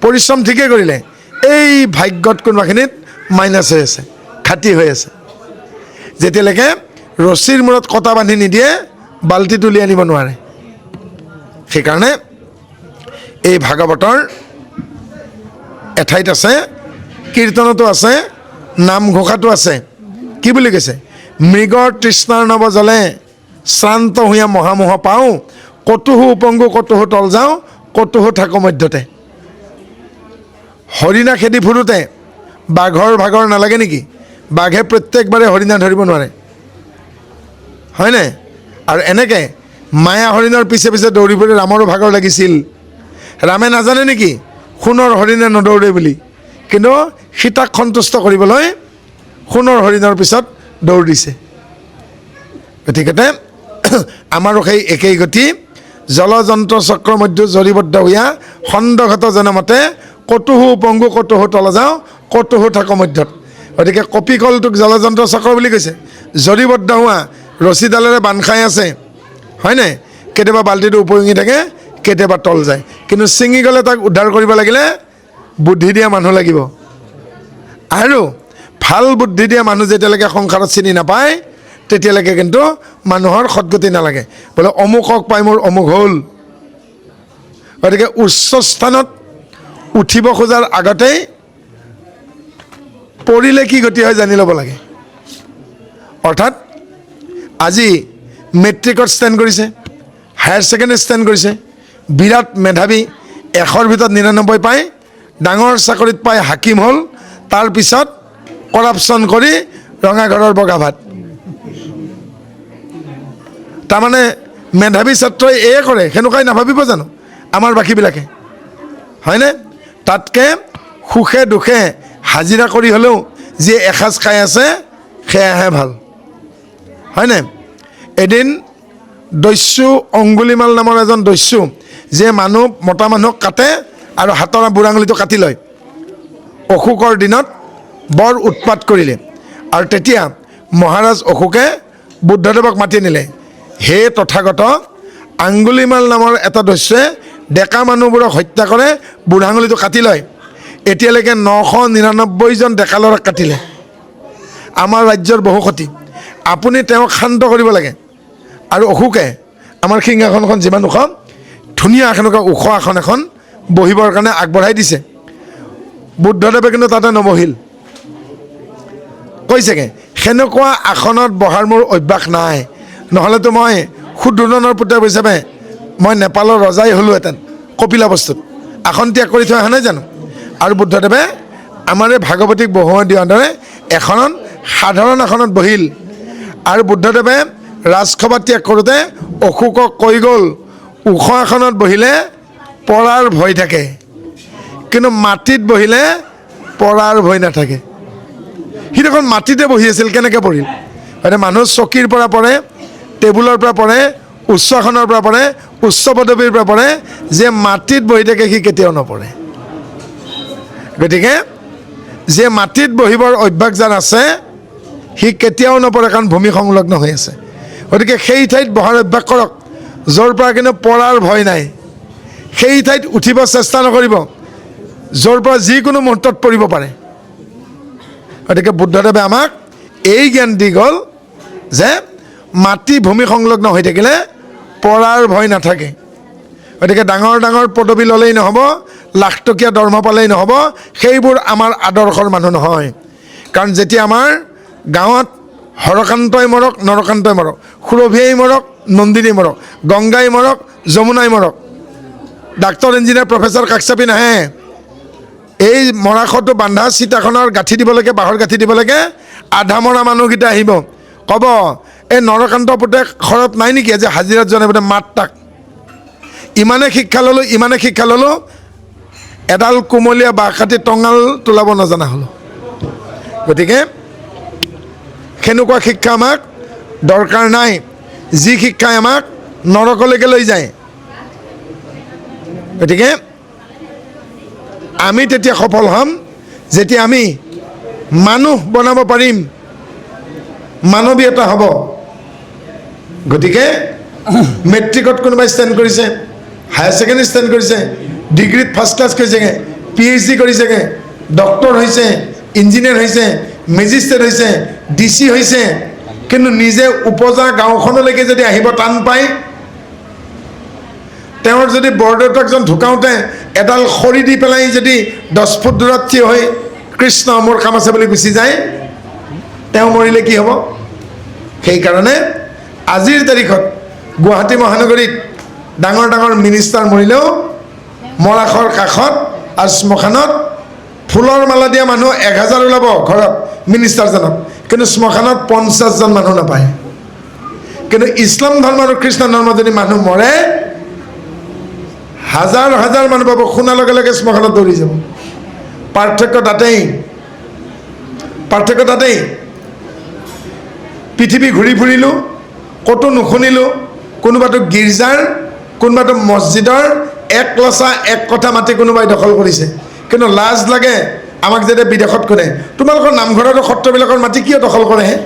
পৰিশ্ৰম ঠিকেই কৰিলে, এই ভাগ্যত কোনোবাখিনিত মাইনাছ হৈ আছে, ঘাটি হৈ আছে। যেতিয়ালৈকে ৰছীৰ মূৰত কটা বান্ধি নিদিয়ে বাল্টি তুলি আনিব নোৱাৰে। সেইকাৰণে এই ভাগৱতৰ এঠাইত আছে, কীৰ্তনতো আছে, নামঘোষাতো আছে। কি বুলি কৈছে? মৃগৰ তৃষ্ণাৰ নৱ জলে শ্ৰান্ত হৈয়া মহামোহ পাওঁ, কতোহো উপংগু কতোহো তল যাওঁ, কতোহো থাকো মধ্যতে। হৰিণা খেদি ফুৰোঁতে বাঘৰ ভাগৰ নালাগে নেকি? বাঘে প্ৰত্যেকবাৰে হৰিণা ধৰিব নোৱাৰে, হয়নে? আৰু এনেকৈ মায়া হৰিণৰ পিছে পিছে দৌৰি ফুৰি ৰামৰো ভাগৰ লাগিছিল। ৰামে নাজানে নেকি সোণৰ হৰিণে নদৌৰে বুলি? কিন্তু সীতাক সন্তুষ্ট কৰিবলৈ সোণৰ হৰিণৰ পিছত দৌৰ দিছে। গতিকে আমাৰো সেই একেই গতি। জলযন্ত্ৰ চক্ৰ মধ্য জৰিবদ্ধ হৈয়া খণ্ডঘত জনমতে কতোহো উপংগু কতোহো তল যাওঁ, কতোহো থাকো মধ্যত। গতিকে কপিকলটোক জলযন্ত্ৰ চক্ৰ বুলি কৈছে। জৰিবদ্ধ হোৱা, ৰছীডালেৰে বান্ধ খাই আছে, হয়নে? কেতিয়াবা বাল্টিটো উপঙি থাকে, কেতিয়াবা তল যায়। কিন্তু ছিঙি গ'লে তাক উদ্ধাৰ কৰিব লাগিলে বুদ্ধি দিয়া মানুহ লাগিব। আৰু ভাল বুদ্ধি দিয়া মানুহ যেতিয়ালৈকে সংসাৰত চিনি নাপায় তেতিয়ালৈকে কিন্তু মানুহৰ সদগতি নালাগে। বোলে অমুকক পাই মোৰ অমুক হ'ল। গতিকে উচ্চ স্থানত উঠিব খোজাৰ আগতেই পৰিলে কি গতি হয় জানি ল'ব লাগে। অৰ্থাৎ আজি মেট্ৰিকত ষ্টেণ্ড কৰিছে, হায়াৰ ছেকেণ্ডেৰী ষ্টেণ্ড কৰিছে, বিৰাট মেধাৱী, 100ৰ ভিতৰত 99 পায়, ডাঙৰ চাকৰিত পাই হাকিম হ'ল, তাৰপিছত কৰাপশ্যন কৰি ৰঙাঘৰৰ বগা ভাত। তাৰমানে মেধাৱী ছাত্ৰই এয়ে কৰে, সেনেকুৱাই নাভাবিব জানো আমাৰ বাকীবিলাকে, হয়নে? তাতকৈ সুখে দুখে হাজিৰা কৰি হ'লেও যি এসাঁজ খাই আছে সেয়াহে ভাল, হয়নে? এদিন দস্যু অংগুলিমাল নামৰ এজন দস্যু, যে মানুহ মতা মানুহক কাটে আৰু হাতৰ বুঢ়া আঙুলিটো কাটি লয়, অশোকৰ দিনত বৰ উৎপাত কৰিলে। আৰু তেতিয়া মহাৰাজ অশোকে বুদ্ধদেৱক মাতি নিলে। হে তথাগত, আংগুলিমাল নামৰ এটা দস্যুৱে ডেকা মানুহবোৰক হত্যা কৰে, বুঢ়া আঙুলিটো কাটি লয়। এতিয়ালৈকে 999জন ডেকা ল'ৰাক কাটিলে। আমাৰ ৰাজ্যৰ বহু ক্ষতি, আপুনি তেওঁক শান্ত কৰিব লাগে। আৰু অশোকে আমাৰ সিংহাসনখন যিমান ওখ, ধুনীয়া এখনকৈ ওখ আসন এখন বহিবৰ কাৰণে আগবঢ়াই দিছে। বুদ্ধদেৱে কিন্তু তাতে নবহিল, কৈছেগৈ সেনেকুৱা আসনত বহাৰ মোৰ অভ্যাস নাই, নহ'লেতো মই শুদ্ধোধনৰ পুতেক হিচাপে মই নেপালৰ ৰজাই হ'লোহেঁতেন। কপিলা বস্তুত আসন ত্যাগ কৰি থৈ অহা নাই জানো? আৰু বুদ্ধদেৱে আমাৰ এই ভাগৱতীক বহুৱাই দিয়াৰ দৰে এখনত সাধাৰণ আসনত বহিল। আৰু বুদ্ধদেৱে ৰাজসভা ত্যাগ কৰোঁতে অশোকক কৈ গ'ল, ওখ আসনত বহিলে পৰাৰ ভয় থাকে, কিন্তু মাটিত বহিলে পৰাৰ ভয় নাথাকে। সি দেখোন মাটিতে বহি আছিল, কেনেকৈ পৰিল? হয়তো মানুহ চকীৰ পৰা পৰে, টেবুলৰ পৰা পৰে, উচ্চ আসনৰ পৰা পৰে, উচ্চ পদবীৰ পৰা পৰে, যে মাটিত বহি থাকে সি কেতিয়াও নপৰে। গতিকে যে মাটিত বহিবৰ অভ্যাস যাৰ আছে সি কেতিয়াও নপৰে, কাৰণ ভূমি সংলগ্ন হৈ আছে। গতিকে সেই ঠাইত বহাৰ অভ্যাস কৰক, য'ৰ পৰা কিন্তু পৰাৰ ভয় নাই। সেই ঠাইত উঠিব চেষ্টা নকৰিব য'ৰ পৰা যিকোনো মুহূৰ্তত পৰিব পাৰে। গতিকে বুদ্ধদেৱে আমাক এই জ্ঞান দি গ'ল যে মাটি ভূমি সংলগ্ন হৈ থাকিলে পৰাৰ ভয় নাথাকে। গতিকে ডাঙৰ ডাঙৰ পদবী ল'লেই নহ'ব, লাখটকীয়া দৰমহা পালেই নহ'ব, সেইবোৰ আমাৰ আদৰ্শৰ মানুহ নহয়। কাৰণ যেতিয়া আমাৰ গাঁৱত হৰকান্তই মৰক, নৰকান্তই মৰক, সুৰভিয়াই মৰক, নন্দিনী মৰক, গংগাই মৰক, যমুনাই মৰক, ডাক্তৰ ইঞ্জিনিয়াৰ প্ৰফেচৰ কাকচাপি নাহে। এই মৰাশটো বান্ধা চিতাখনৰ গাঁঠি দিব লাগে, বাঁহৰ গাঁঠি দিব লাগে, আধা মৰা মানুহকেইটা আহিব, ক'ব এই নৰকান্ত পুতেক ঘৰত নাই নেকি, আজি হাজিৰাত যোৱা নাই, বোলে মাত তাক। ইমানে শিক্ষা ল'লোঁ, ইমানে শিক্ষা ল'লোঁ, এডাল কোমলীয়া বাঁহ কাটি টঙাল তোলাব নজনা হ'লোঁ। গতিকে সেনেকুৱা শিক্ষা আমাক দৰকাৰ নাই, যি শিক্ষাই আমাক নৰকলৈকে লৈ যায়। গতিকে আমি তেতিয়া সফল হ'ম যেতিয়া আমি মানুহ বনাব পাৰিম, মানৱীয়তা হ'ব। গতিকে মেট্ৰিকত কোনোবাই ষ্টেণ্ড কৰিছে, হায়াৰ ছেকেণ্ডেৰী ষ্টেণ্ড কৰিছে, ডিগ্ৰীত ফাৰ্ষ্ট ক্লাছ কৰিছেগৈ, PhD কৰিছেগৈ, ডক্টৰ হৈছে, ইঞ্জিনিয়াৰ হৈছে, মেজিষ্ট্ৰেট হৈছে, DC হৈছে, কিন্তু নিজে উপজা গাঁওখনলৈকে যদি আহিব টান পায়, তেওঁৰ যদি বৰদেউতাকজন ঢুকাওঁতে এডাল খৰি দি পেলাই যদি 10 ফুট দূৰত থিয় হৈ কৃষ্ণ মোৰ কাম আছে বুলি গুচি যায়, তেওঁ মৰিলে কি হ'ব? সেইকাৰণে আজিৰ তাৰিখত গুৱাহাটী মহানগৰীত ডাঙৰ ডাঙৰ মিনিষ্টাৰ মৰিলেও মৰাশৰ কাষত আৰু শ্মশানত ফুলৰ মালা দিয়া মানুহ 1000 ওলাব ঘৰত মিনিষ্টাৰজনক, কিন্তু শ্মশানত 50জন মানুহ নাপায়। কিন্তু ইছলাম ধৰ্ম আৰু কৃষ্ণ ধৰ্ম যদি মানুহ মৰে, হাজাৰ হাজাৰ মানুহ পাব, শুনাৰ লগে লগে শ্মশানত দৌৰি যাব। পাৰ্থক্য তাতেই। পৃথিৱী ঘূৰি ফুৰিলোঁ, ক'তো নুশুনিলোঁ কোনোবাটো গীৰ্জাৰ, কোনোবাটো মছজিদৰ এক লচা এক কঠা মাটি কোনোবাই দখল কৰিছে। কিন্তু লাজ লাগে আমাক যেতিয়া বিদেশত কৰে, তোমালোকৰ নামঘৰৰ সত্ৰবিলাকৰ মাটি কিয় দখল কৰে হে?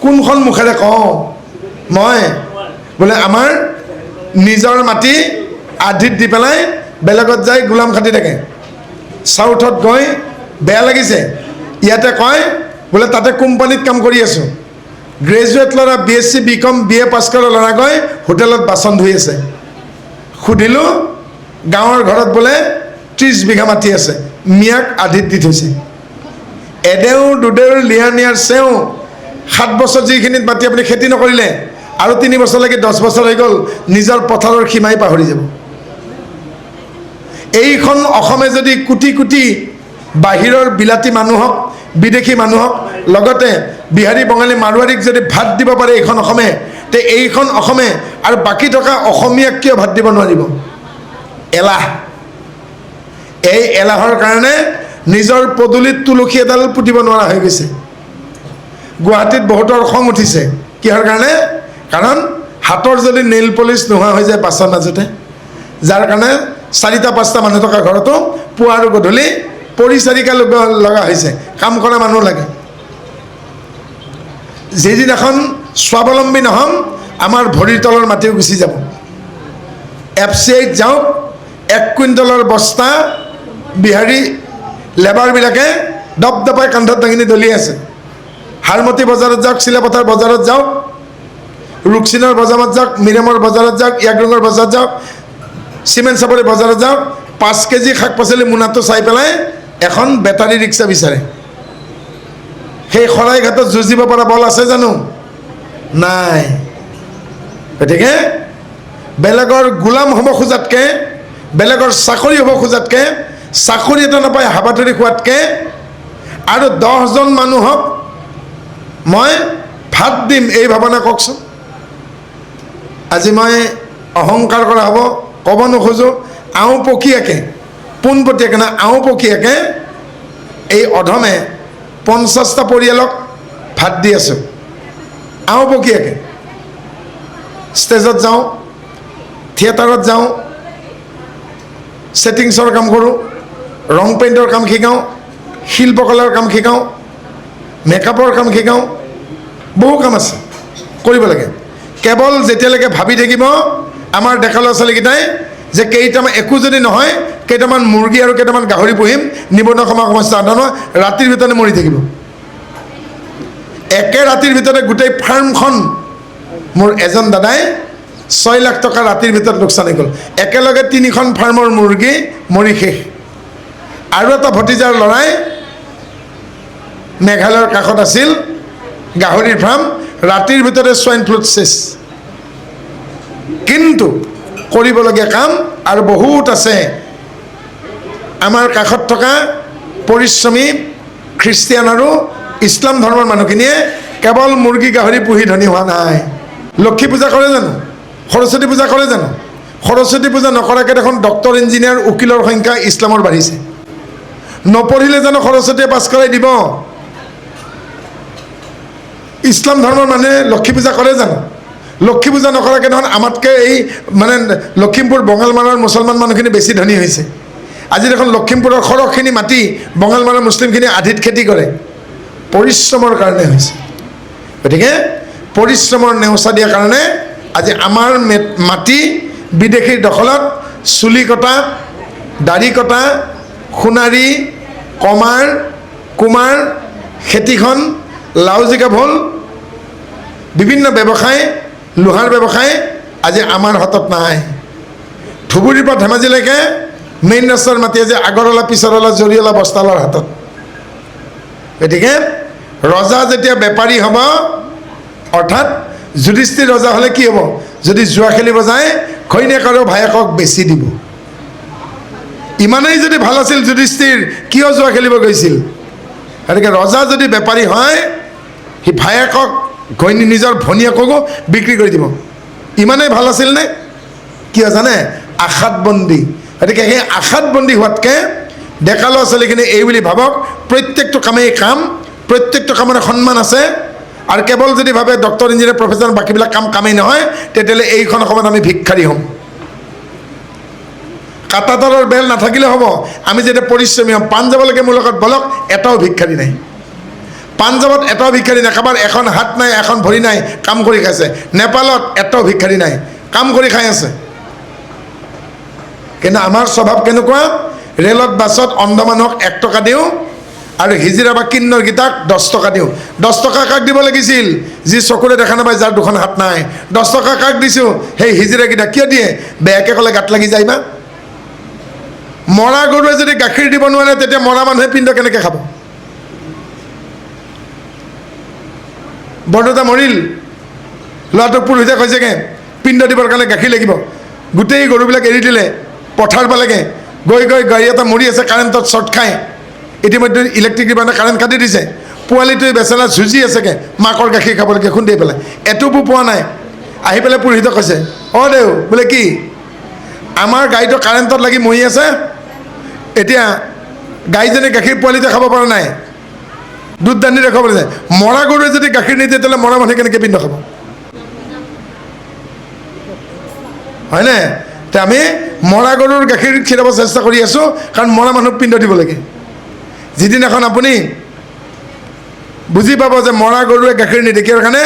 কোনখন মুখেৰে কওঁ মই বোলে আমাৰ নিজৰ মাটি আধিত দি পেলাই বেলেগত যাই গোলাম খাটি থাকে। চাউথত গৈ বেয়া লাগিছে, ইয়াতে কয় বোলে তাতে কোম্পানীত কাম কৰি আছোঁ। গ্ৰেজুৱেট ল'ৰা BSc BCom BA পাছ কৰা ল'ৰা গৈ হোটেলত বাচন ধুই আছে। সুধিলোঁ গাঁৱৰ ঘৰত বোলে 30 বিঘা মাটি আছে, মিয়াক আধিত দি থৈছে। এডেও দুডেও লিয়াৰ নিয়াৰ চেওঁ 7 বছৰ যিখিনিত মাটি আপুনি খেতি নকৰিলে আৰু 3 বছৰলৈকে 10 বছৰ হৈ গ'ল, নিজৰ পথাৰৰ সীমাই পাহৰি যাব। এইখন অসমে যদি কোটি কোটি বাহিৰৰ বিলাতী মানুহক, বিদেশী মানুহক, লগতে বিহাৰী বঙালী মাৰোৱাৰীক যদি ভাত দিব পাৰে এইখন অসমে, তে এইখন অসমে আৰু বাকী থকা অসমীয়াক কিয় ভাত দিব নোৱাৰিব? এলাহ। এই এলাহৰ কাৰণে নিজৰ পদূলিত তুলসী এডাল পুতিব নোৱাৰা হৈ গৈছে। গুৱাহাটীত বহুতৰ খং উঠিছে, কিহৰ কাৰণে? কাৰণ হাতৰ যদি নেইল পলিচ নোহোৱা হৈ যায় বাছৰ মাজতে, যাৰ কাৰণে 4-5টা মানুহ থকা ঘৰতো পুৱা আৰু গধূলি পৰিচাৰিকা লগা হৈছে, কাম কৰা মানুহ লাগে। যিদিনাখন স্বাৱলম্বী নহ'ম, আমাৰ ভৰিৰ তলৰ মাটিও গুচি যাব। FCIত যাওক, 1 কুইণ্টলৰ বস্তা বিহাৰী লেবাৰবিলাকে দপদপাই কান্ধত দাঙি দলি আছে। হাৰমতি বজাৰত যাওক, চিলাপথাৰ বজাৰত যাওক, ৰুকচিনৰ বজাৰত যাওক, মিৰামৰ বজাৰত যাওক, ইয়াগৰুঙৰ বজাৰত যাওক, চিমেণ্ট চাপৰি বজাৰত যাওক, 5 কেজি শাক পাচলি মোনাটো চাই পেলাই এখন বেটাৰী ৰিক্সা বিচাৰে। সেই শৰাইঘাটত যুঁজিব পৰা বল আছে জানো? নাই। গতিকে বেলেগৰ গোলাম হ'ব খোজাতকৈ, বেলেগৰ চাকৰি হ'ব খোজাতকৈ, চাকৰি এটা নাপাই হাবাথুৰি খোৱাতকৈ আৰু 10জন মানুহক মই ভাত দিম এই ভাৱনা কওকচোন। আজি মই অহংকাৰ কৰা হ'ব ক'ব নোখোজোঁ, আওপকীয়াকৈ, পোনপটীয়াকৈ না আওপকীয়াকৈ এই অধমে 50টা পৰিয়ালক ভাত দি আছোঁ। আওপকীয়াকৈ ষ্টেজত যাওঁ, থিয়েটাৰত যাওঁ, ছেটিংছৰ কাম কৰোঁ, ৰং পেইণ্টৰ কাম শিকাওঁ, শিল্পকলাৰ কাম শিকাওঁ, মেকআপৰ কাম শিকাওঁ, বহু কাম আছে কৰিব লাগে। কেৱল যেতিয়ালৈকে ভাবি থাকিব আমাৰ ডেকা ল'ৰা ছোৱালীকেইটাই যে কেইটামান একো যদি নহয় কেইটামান মুৰ্গী আৰু কেইটামান গাহৰি পুহিম, নিবনুৱা সমস্যা আদান, ৰাতিৰ ভিতৰতে মৰি থাকিব। একে ৰাতিৰ ভিতৰতে গোটেই ফাৰ্মখন, মোৰ এজন দাদাই 6 লাখ টকা ৰাতিৰ ভিতৰত লোকচান হৈ গ'ল। একেলগে 3খন ফাৰ্মৰ মুৰ্গী মৰি শেষ। আৰু এটা ভতিজাৰ ল'ৰাই মেঘালয়ৰ কাষত আছিল, গাহৰিৰ ফাৰ্ম, ৰাতিৰ ভিতৰতে সোৱাইন ফ্লুত চেছ। কিন্তু কৰিবলগীয়া কাম আৰু বহুত আছে। আমাৰ কাষত থকা পৰিশ্ৰমী খ্ৰীষ্টিয়ান আৰু ইছলাম ধৰ্মৰ মানুহখিনিয়ে কেৱল মুৰ্গী গাহৰি পুহি ধনী হোৱা নাই। লক্ষী পূজা কৰে জানো? সৰস্বতী পূজা কৰে জানো? সৰস্বতী পূজা নকৰাকৈ দেখোন ডক্টৰ, ইঞ্জিনিয়াৰ, উকিলৰ সংখ্যা ইছলামৰ বাঢ়িছে। নপঢ়িলে জানো সৰস্বতীয়ে পাছ কৰাই দিব? ইছলাম ধৰ্মৰ মানুহে লক্ষী পূজা কৰে জানো? লক্ষী পূজা নকৰাকৈ দেখোন আমাতকৈ এই মানে লখিমপুৰ বঙালমাৰৰ মুছলমান মানুহখিনি বেছি ধনী হৈছে। আজি দেখোন লখিমপুৰৰ সৰহখিনি মাটি বঙালমাৰৰ মুছলিমখিনি আধিত খেতি কৰে। পৰিশ্ৰমৰ কাৰণে হৈছে। গতিকে পৰিশ্ৰমৰ নেওচা দিয়াৰ কাৰণে আজি আমাৰ মাটি বিদেশীৰ দখলত চুলি কটা, দাড়ি কটা, সোণাৰী, কমাৰ, কুমাৰ খেতিখন লাও জিকা ভোল বিভিন্ন ব্যৱসায় লোহাৰ ব্যৱসায় আজি আমাৰ হাতত নাই ধুবুৰীৰ পৰা ধেমাজিলৈকে মেইন ৰাস্তাৰ মাটি আজি আগৰৱালা পিছৰৱালা জৰিৱালা বস্তালৰ হাতত গতিকে ৰজা যেতিয়া বেপাৰী হ'ব অৰ্থাৎ যুধিষ্ঠিৰ ৰজা হ'লে কি হ'ব যদি জুৱা খেলিব যায় ঘৈণীয়েক আৰু ভায়েকক বেছি দিব ইমানেই যদি ভাল আছিল যুধিষ্ঠিৰ কিয় জুৱা খেলিব গৈছিল গতিকে ৰজা যদি বেপাৰী হয় সি ভায়েকক নিজৰ ভনীয়েককো বিক্ৰী কৰি দিব ইমানেই ভাল আছিল নে কিয় জানে আশাত বন্দী গতিকে সেই আশাত বন্দী হোৱাতকৈ ডেকা ল'ৰা ছোৱালীখিনি এই বুলি ভাবক প্ৰত্যেকটো কামেই কাম প্ৰত্যেকটো কামৰে সন্মান আছে আৰু কেৱল যদি ভাবে ডক্টৰ ইঞ্জিনিয়াৰ প্ৰফেচৰ বাকীবিলাক কাম কামেই নহয় তেতিয়াহ'লে এইখন সময়ত আমি ভিক্ষাৰী হ'ম কাটাতাৰৰ বেল নাথাকিলে হ'ব আমি যেতিয়া পৰিশ্ৰমী হ'ম পাঞ্জাৱলৈকে মোৰ লগত বলক এটাও ভিক্ষাৰী নাই পাঞ্জাৱত এটাও ভিক্ষাৰী নাই কাৰোবাৰ এখন হাত নাই এখন ভৰি নাই কাম কৰি খাইছে নেপালত এটাও ভিক্ষাৰী নাই কাম কৰি খাই আছে কিন্তু আমাৰ স্বভাৱ কেনেকুৱা ৰেলত বাছত অন্ধ মানুহক 1 টকা দিওঁ আৰু হিজিৰা বা কিন্নৰ গীতাক 10 টকা দিওঁ 10 টকা কাক দিব লাগিছিল যি চকুৰে দেখা নাপায় যাৰ দুখন হাত নাই 10 টকা কাক দিছোঁ সেই হিজিৰা গীতা কিয় দিয়ে বেয়াকৈ ক'লে গাত লাগি যায় বা মৰা গৰুৱে যদি গাখীৰ দিব নোৱাৰে তেতিয়া মৰা মানুহে পিণ্ড কেনেকৈ খাব বৰদেউতা মৰিল ল'ৰাটোক পুৰোহিতে কৈছেগৈ পিণ্ড দিবৰ কাৰণে গাখীৰ লাগিব গোটেই গৰুবিলাক এৰি দিলে পথাৰ পালেগৈ গৈ গাড়ী এটা মৰি আছে কাৰেণ্টত শ্বৰ্ট খাই ইতিমধ্যে ইলেক্ট্ৰিক ডিপাৰ্টমেণ্টে কাৰেণ্ট কাটি দিছে পোৱালিটোৱে বেচেৰা যুঁজি আছেগৈ মাকৰ গাখীৰ খাবলৈকে খুন্দি পেলাই এটোপো পোৱা নাই আহি পেলাই পুৰোহিতক কৈছে অ দেউ বোলে কি আমাৰ গাড়ীটো কাৰেণ্টত লাগি মৰি আছে এতিয়া গাইজনী গাখীৰ পোৱালিটোৱে খাব পৰা নাই দুধ দানি দেখুৱাবলৈ যায় মৰা গৰুৱে যদি গাখীৰ নিদিয়ে তেতিয়াহ'লে মৰা মানুহে কেনেকৈ পিণ্ড খাব হয়নে এতিয়া আমি মৰা গৰুৰ গাখীৰ খীৰাব চেষ্টা কৰি আছোঁ কাৰণ মৰা মানুহক পিণ্ড দিব লাগে যিদিনাখন আপুনি বুজি পাব যে মৰা গৰুৱে গাখীৰ নিদিয়ে কিয় কাৰণে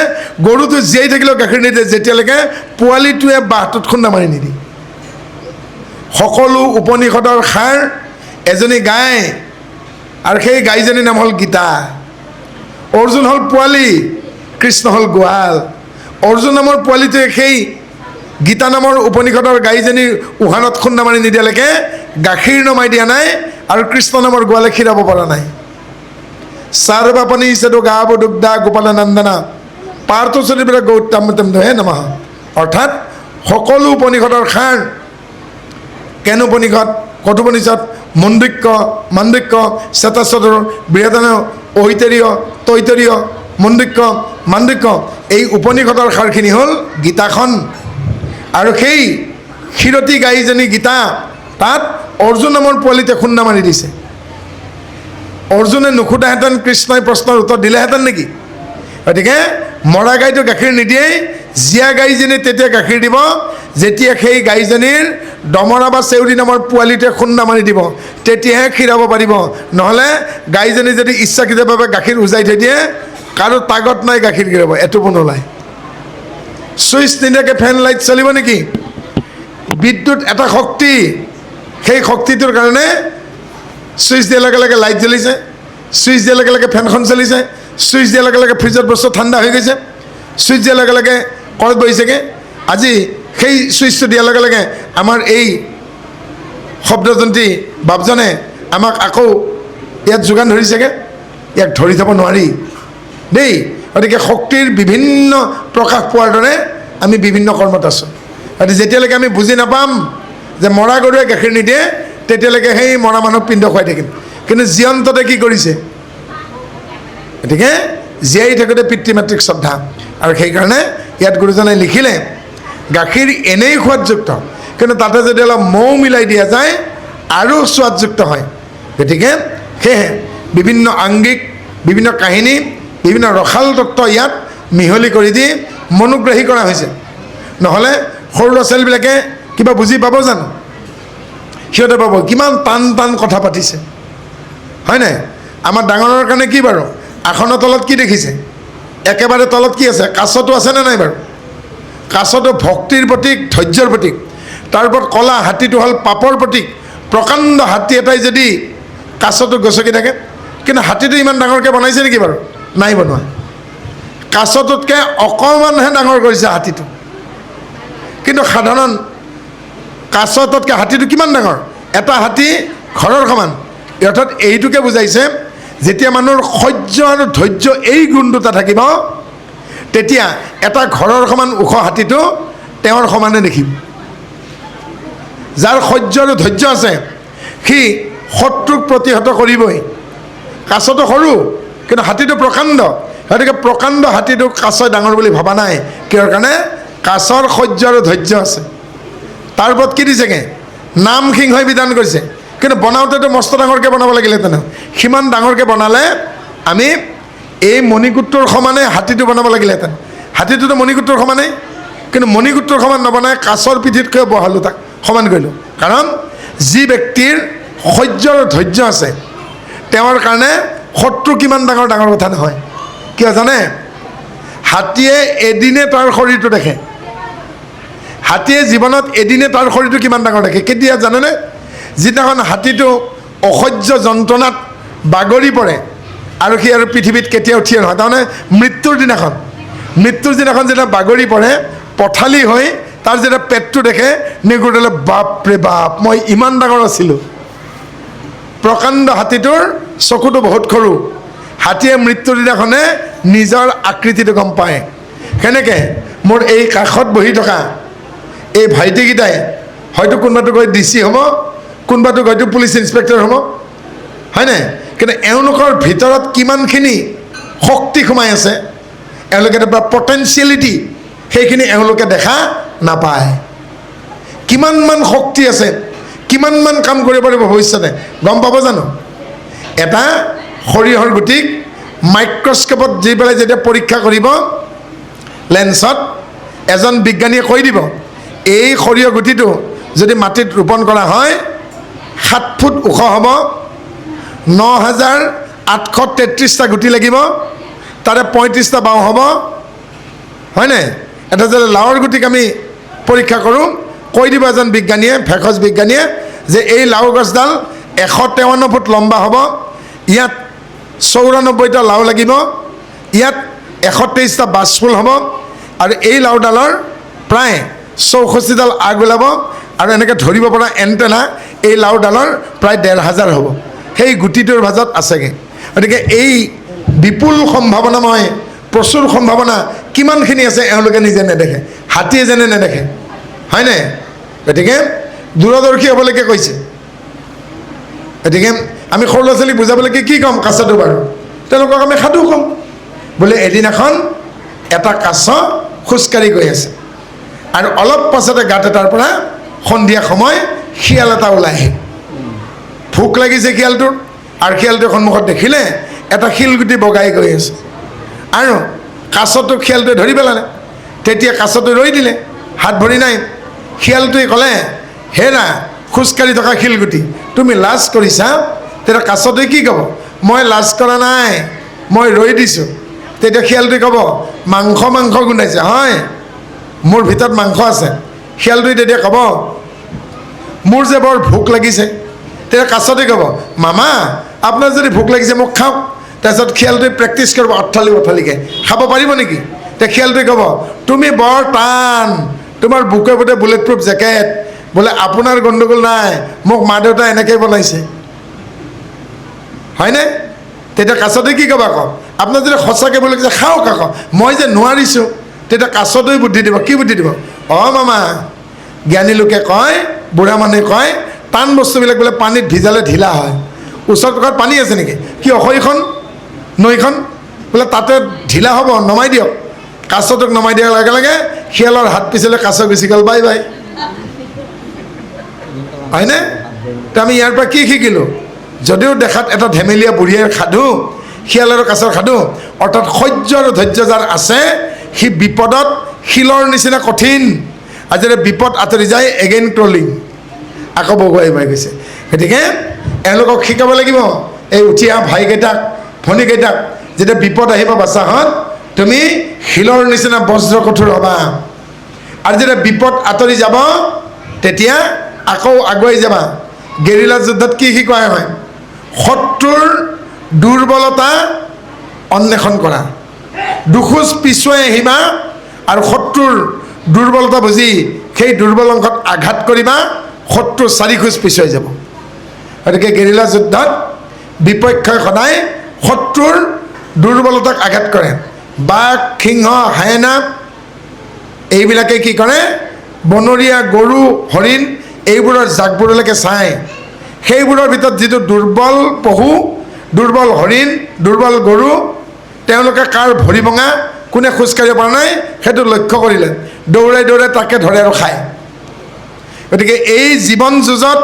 গৰুটো জীয়াই থাকিলেও গাখীৰ নিদিয়ে যেতিয়ালৈকে পোৱালিটোৱে বাঁহটোত খুন্দা মাৰি নিদিয়ে সকলো উপনিষদৰ সাৰ এজনী গাই আৰু সেই গাইজনীৰ নাম হ'ল গীতা অৰ্জুন হ'ল পোৱালি কৃষ্ণ হ'ল গোৱাল অৰ্জুন নামৰ পোৱালিটোৱে সেই গীতা নামৰ উপনিষদৰ গাইজনীৰ উহানত খুন্দা মাৰি নিদিয়ালৈকে গাখীৰ নমাই দিয়া নাই আৰু কৃষ্ণ নামৰ গোৱালে খীৰাব পৰা নাই চাৰ্বাপনি চেদু গাব দুগ্ধা গোপাল নন্দনা পাৰ্থ চলিবিলাক গৌতম হে নমঃ অৰ্থাৎ সকলো উপনিষদৰ সাৰ কেন উপনিষদ কঠোপনিষদ মাণ্ডুক্য শ্বেতাশ্বতৰ বৃহদাৰণ্য ঐতৰীয় তৈতৰীয় মাণ্ডুক্য এই উপনিষদৰ সাৰখিনি হ'ল গীতাখন আৰু সেই ক্ষীৰতী গাইজনী গীতা তাত অৰ্জুন নামৰ পোৱালিতে খুন্দা মাৰি দিছে অৰ্জুনে নুখুটাহেঁতেন কৃষ্ণই প্ৰশ্নৰ উত্তৰ দিলেহেঁতেন নেকি গতিকে মৰা গাইটো গাখীৰ নিদিয়েই জীয়া গাইজনী তেতিয়া গাখীৰ দিব যেতিয়া সেই গাইজনীৰ দমৰা বা চেউৰী নামৰ পোৱালিটোৱে খুন্দা মাৰি দিব তেতিয়াহে খীৰাব পাৰিব নহ'লে গাইজনী যদি ইচ্ছাকৃতভাৱে গাখীৰ উজাই থৈ দিয়ে কাৰো তাগত নাই গাখীৰ খীৰাব এটোপো নোলায় চুইচ নিদিয়াকৈ ফেন লাইট চলিব নেকি বিদ্যুৎ এটা শক্তি সেই শক্তিটোৰ কাৰণে চুইচ দিয়াৰ লগে লগে লাইট জ্বলিছে চুইচ দিয়াৰ লগে লগে ফেনখন চলিছে চুইচ দিয়াৰ লগে লগে ফ্ৰিজত বস্তু ঠাণ্ডা হৈ গৈছে চুইচ দিয়াৰ লগে লগে কলত বহিছেগৈ আজি সেই চুইচটো দিয়াৰ লগে লগে আমাৰ এই শব্দযন্ত্ৰী বাপজনে আমাক আকৌ ইয়াত যোগান ধৰিছেগৈ ইয়াক ধৰি থ'ব নোৱাৰি দেই গতিকে শক্তিৰ বিভিন্ন প্ৰকাশ পোৱাৰ দৰে আমি বিভিন্ন কৰ্মত আছোঁ গতিকে যেতিয়ালৈকে আমি বুজি নাপাম যে মৰা গৰুৱে গাখীৰ নিদিয়ে তেতিয়ালৈকে সেই মৰা মানুহক পিণ্ড খুৱাই থাকিম কিন্তু জীয়ন্ততে কি কৰিছে গতিকে জীয়াই থাকোঁতে পিতৃ মাতৃক শ্ৰদ্ধা আৰু সেইকাৰণে ইয়াত গুৰুজনে লিখিলে গাখীৰ এনেই সোৱাদযুক্ত কিন্তু তাতে যদি অলপ মৌ মিলাই দিয়া যায় আৰু সোৱাদযুক্ত হয় গতিকে সেয়েহে বিভিন্ন আংগিক বিভিন্ন কাহিনী বিভিন্ন ৰসাল তত্ত্ব ইয়াত মিহলি কৰি দি মনোগ্ৰাহী কৰা হৈছে নহ'লে সৰু ল'ৰা ছোৱালীবিলাকে কিবা বুজি পাব জানো সিহঁতে পাব কিমান টান কথা পাতিছে হয় নাই আমাৰ ডাঙৰৰ কাৰণে কি বাৰু আসনৰ তলত কি দেখিছে একেবাৰে তলত কি আছে কাছটো আছেনে নাই বাৰু কাছটো ভক্তিৰ প্ৰতীক ধৈৰ্যৰ প্ৰতীক তাৰ ওপৰত কলা হাতীটো হ'ল পাপৰ প্ৰতীক প্ৰকাণ্ড হাতী এটাই যদি কাছটো গছকি থাকে কিন্তু হাতীটো ইমান ডাঙৰকৈ বনাইছে নেকি বাৰু নাই বনোৱা কাছটোতকৈ অকণমানহে ডাঙৰ কৰিছে হাতীটো, কিন্তু সাধাৰণ কাছটোতকৈ হাতীটো কিমান ডাঙৰ? এটা হাতী ঘৰৰ সমান। অৰ্থাৎ এইটোকে বুজাইছে যেতিয়া মানুহৰ সহ্য আৰু ধৈৰ্য এই গুণ দুটা থাকিব, তেতিয়া এটা ঘৰৰ সমান ওখ হাতীটো তেওঁৰ সমানে দেখিব। যাৰ সহ্য আৰু ধৈৰ্য আছে সি শত্ৰুক প্ৰতিহত কৰিবই। কাছটো সৰু কিন্তু হাতীটো প্ৰকাণ্ড, গতিকে প্ৰকাণ্ড হাতীটোক কাছই ডাঙৰ বুলি ভবা নাই। কিহৰ কাৰণে? কাছৰ সহ্য আৰু ধৈৰ্য আছে। তাৰ ওপৰত কি দিছেগৈ? নাম সিংহই বিধান কৰিছে, কিন্তু বনাওঁতেতো মস্ত ডাঙৰকৈ বনাব লাগিলেহেঁতেন। সিমান ডাঙৰকৈ বনালে আমি এই মণিকূটটোৰ সমানে হাতীটো বনাব লাগিলেহেঁতেন। হাতীটোতো মণিকূটটোৰ সমানেই, কিন্তু মণিকূটটোৰ সমান নবনাই কাছৰ পিঠিতকৈ বহালোঁ, তাক সমান কৰিলোঁ। কাৰণ যি ব্যক্তিৰ সহ্য আৰু ধৈৰ্য আছে তেওঁৰ কাৰণে শত্ৰু কিমান ডাঙৰ ডাঙৰ কথা নহয়। কিয় জানে? হাতীয়ে এদিনে তাৰ শৰীৰটো দেখে। হাতীয়ে জীৱনত এদিনে তাৰ শৰীৰটো কিমান ডাঙৰ দেখে। কেতিয়া জানেনে? যিদিনাখন হাতীটো অসহ্য যন্ত্ৰণাত বাগৰি পৰে আৰু সি আৰু পৃথিৱীত কেতিয়াও থিয় নহয়, তাৰমানে মৃত্যুৰ দিনাখন যেতিয়া বাগৰি পৰে, পথালি হৈ তাৰ যেতিয়া পেটটো দেখে, নিগুৰডালে বাপৰে বাপ মই ইমান ডাঙৰ আছিলোঁ। প্ৰকাণ্ড হাতীটোৰ চকুটো বহুত সৰু। হাতীয়ে মৃত্যুৰ দিনাখনে নিজৰ আকৃতিটো গম পায়। সেনেকৈ মোৰ এই কাষত বহি থকা এই ভাইটিকেইটাই হয়তো কোনোবাটো গৈ DC হ'ব, কোনোবাটো হয়তো পুলিচ ইন্সপেক্টৰ হ'ব, হয়নে? কিন্তু এওঁলোকৰ ভিতৰত কিমানখিনি শক্তি সোমাই আছে, এওঁলোকে এটা পটেঞ্চিয়েলিটি, সেইখিনি এওঁলোকে দেখা নাপায়। কিমানমান শক্তি আছে, কিমানমান কাম কৰিব পাৰিব ভৱিষ্যতে গম পাব জানো? এটা সৰিয়হৰ গুটিক মাইক্ৰস্কোপত দি পেলাই যেতিয়া পৰীক্ষা কৰিব লেন্সত, এজন বিজ্ঞানীয়ে কৈ দিব এই সৰিয়হ গুটিটো যদি মাটিত ৰোপণ কৰা হয় 7 ফুট ওখ হ'ব, 9,833টা গুটি লাগিব, তাৰে 35টা বাও হ'ব, হয়নে? এটা যদি লাওৰ গুটিক আমি পৰীক্ষা কৰোঁ, কৈ দিব এজন বিজ্ঞানীয়ে, ভেষজ বিজ্ঞানীয়ে, যে এই লাও গছডাল 153 ফুট লম্বা হ'ব, ইয়াত 94টা লাও লাগিব, ইয়াত 123টা বাছফুল হ'ব, আৰু এই লাওডালৰ প্ৰায় 64ডাল আগ ওলাব, আৰু এনেকৈ ধৰিব পৰা এণ্টেনা এই লাওডালৰ প্ৰায় 1,500 হ'ব। সেই গুটিটোৰ মাজত আছেগৈ। গতিকে এই বিপুল সম্ভাৱনাময়, প্ৰচুৰ সম্ভাৱনা কিমানখিনি আছে এওঁলোকে নিজে নেদেখে, হাতীয়ে যেনে নেদেখে, হয়নে? গতিকে দূৰদৰ্শী হ'বলৈকে কৈছে। গতিকে আমি সৰু ল'ৰা ছোৱালীক বুজাবলৈকে কি ক'ম? কাছটো বাৰু তেওঁলোকক আমি সাধু ক'ম। বোলে এদিনাখন এটা কাছ খোজকাঢ়ি গৈ আছে, আৰু অলপ পাছতে গাঁত এটাৰ পৰা সন্ধিয়া সময় শিয়াল এটা ওলাই আহিল। ভোক লাগিছে শিয়ালটোৰ, আৰু শিয়ালটোৰ সন্মুখত দেখিলে এটা শিলগুটি বগাই গৈ আছে, আৰু কাছটোক শিয়ালটোৱে ধৰি পেলালে। তেতিয়া কাছটো ৰৈ দিলে, হাত ভৰি নাই। শিয়ালটোৱে ক'লে, হেৰা খোজকাঢ়ি থকা শিলগুটি, তুমি লাজ কৰিছা? তেতিয়া কাছটোৱে কি ক'ব? মই লাজ কৰা নাই, মই ৰৈ দিছোঁ। তেতিয়া শিয়ালটোৱে ক'ব, মাংস গোন্ধাইছে, হয় মোৰ ভিতৰত মাংস আছে। শিয়ালটোৱে তেতিয়া ক'ব, মোৰ যে বৰ ভোক লাগিছে। তেতিয়া কাছটোৱে ক'ব, মামা আপোনাৰ যদি ভোক লাগিছে মোক খাওক। তাৰপিছত শিয়ালটোৱে প্ৰেক্টিচ কৰিব অঠালিকৈ, খাব পাৰিব নেকি? তেতিয়া শিয়ালটোৱে ক'ব, তুমি বৰ টান, তোমাৰ বুকে বুটে বুলেট প্ৰুফ জেকেট, বোলে আপোনাৰ গণ্ডগোল নাই, মোক মা দেউতাই এনেকৈ বনাইছে, হয়নে? তেতিয়া কাছটোৱে কি ক'ব? আকৌ আপোনাৰ যদি সঁচাকৈ বোলে খাওক আকৌ, মই যে নোৱাৰিছোঁ। তেতিয়া কাছটোৱে বুদ্ধি দিব। কি বুদ্ধি দিব? অঁ মামা, জ্ঞানী লোকে কয়, বুঢ়া মানুহে কয়, টান বস্তুবিলাক বোলে পানীত ভিজালে ঢিলা হয়। ওচৰত ক'ৰবাত পানী আছে নেকি? কি অসৈখন নৈখন বোলে তাতে ঢিলা হ'ব, নমাই দিয়ক। কাছটোক নমাই দিয়াৰ লগে লগে শিয়ালৰ হাত পিছলৈ কাছ গুচি গ'ল, বাই বাই, হয়নে? তো আমি ইয়াৰ পৰা কি শিকিলোঁ? যদিও দেখাত এটা ধেমেলীয়া বুঢ়ীৰ সাধু, শিয়াল আৰু কাছৰ সাধু, অৰ্থাৎ সহ্য আৰু ধৈৰ্য যাৰ আছে সি বিপদত শিলৰ নিচিনা কঠিন, আৰু যেতিয়া বিপদ আঁতৰি যায় এগেইন ক্ৰলিং, আকৌ বগুৱাই পাই গৈছে। গতিকে এওঁলোকক শিকাব লাগিব, এই উঠি অহা ভাইকেইটাক, ভনীকেইটাক, যেতিয়া বিপদ আহিব বাচ্চাহঁত, তুমি শিলৰ নিচিনা বজ্ৰ কঠোৰ হ'বা, আৰু যেতিয়া বিপদ আঁতৰি যাব তেতিয়া আকৌ আগুৱাই যাবা। গেৰিলা যুদ্ধত কি শিকোৱা হয়? শত্ৰুৰ দুৰ্বলতা অন্বেষণ কৰা, দুখোজ পিছুৱাই আহিবা আৰু শত্ৰুৰ দুৰ্বলতা বুজি সেই দুৰ্বল অংশত আঘাত কৰিবা, শত্ৰু 4 খোজ পিছুৱাই যাব। গতিকে গেৰিলা যুদ্ধত বিপক্ষই সদায় শত্ৰুৰ দুৰ্বলতাক আঘাত কৰে। বাঘ, সিংহ, হায়েনা এইবিলাকে কি কৰে, বনৰীয়া গৰু, হৰিণ এইবোৰৰ জাকবোৰলৈকে চায়। সেইবোৰৰ ভিতৰত যিটো দুৰ্বল পশু, দুৰ্বল হৰিণ, দুৰ্বল গৰু, তেওঁলোকে কাৰ ভৰি ভঙা, কোনে খোজকাঢ়িব পৰা নাই সেইটো লক্ষ্য কৰিলে দৌৰাই দৌৰাই তাকে ধৰে আৰু খায়। গতিকে এই জীৱন যুঁজত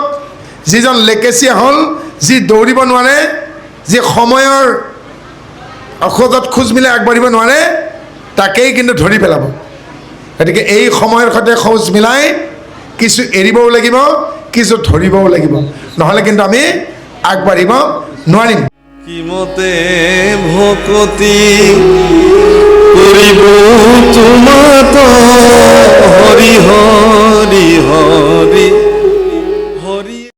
যিজন লেকেচিয়া হ'ল, যি দৌৰিব নোৱাৰে, যি সময়ৰ ঔষধত খোজ মিলাই আগবাঢ়িব নোৱাৰে, তাকেই কিন্তু ধৰি পেলাব। গতিকে এই সময়ৰ সৈতে খোজ মিলাই কিছু এৰিবও লাগিব, কিছু ধৰিবও লাগিব, নহ'লে কিন্তু আমি আগবাঢ়িব নোৱাৰিম। কিমতে ভকতি কৰিব তোমাত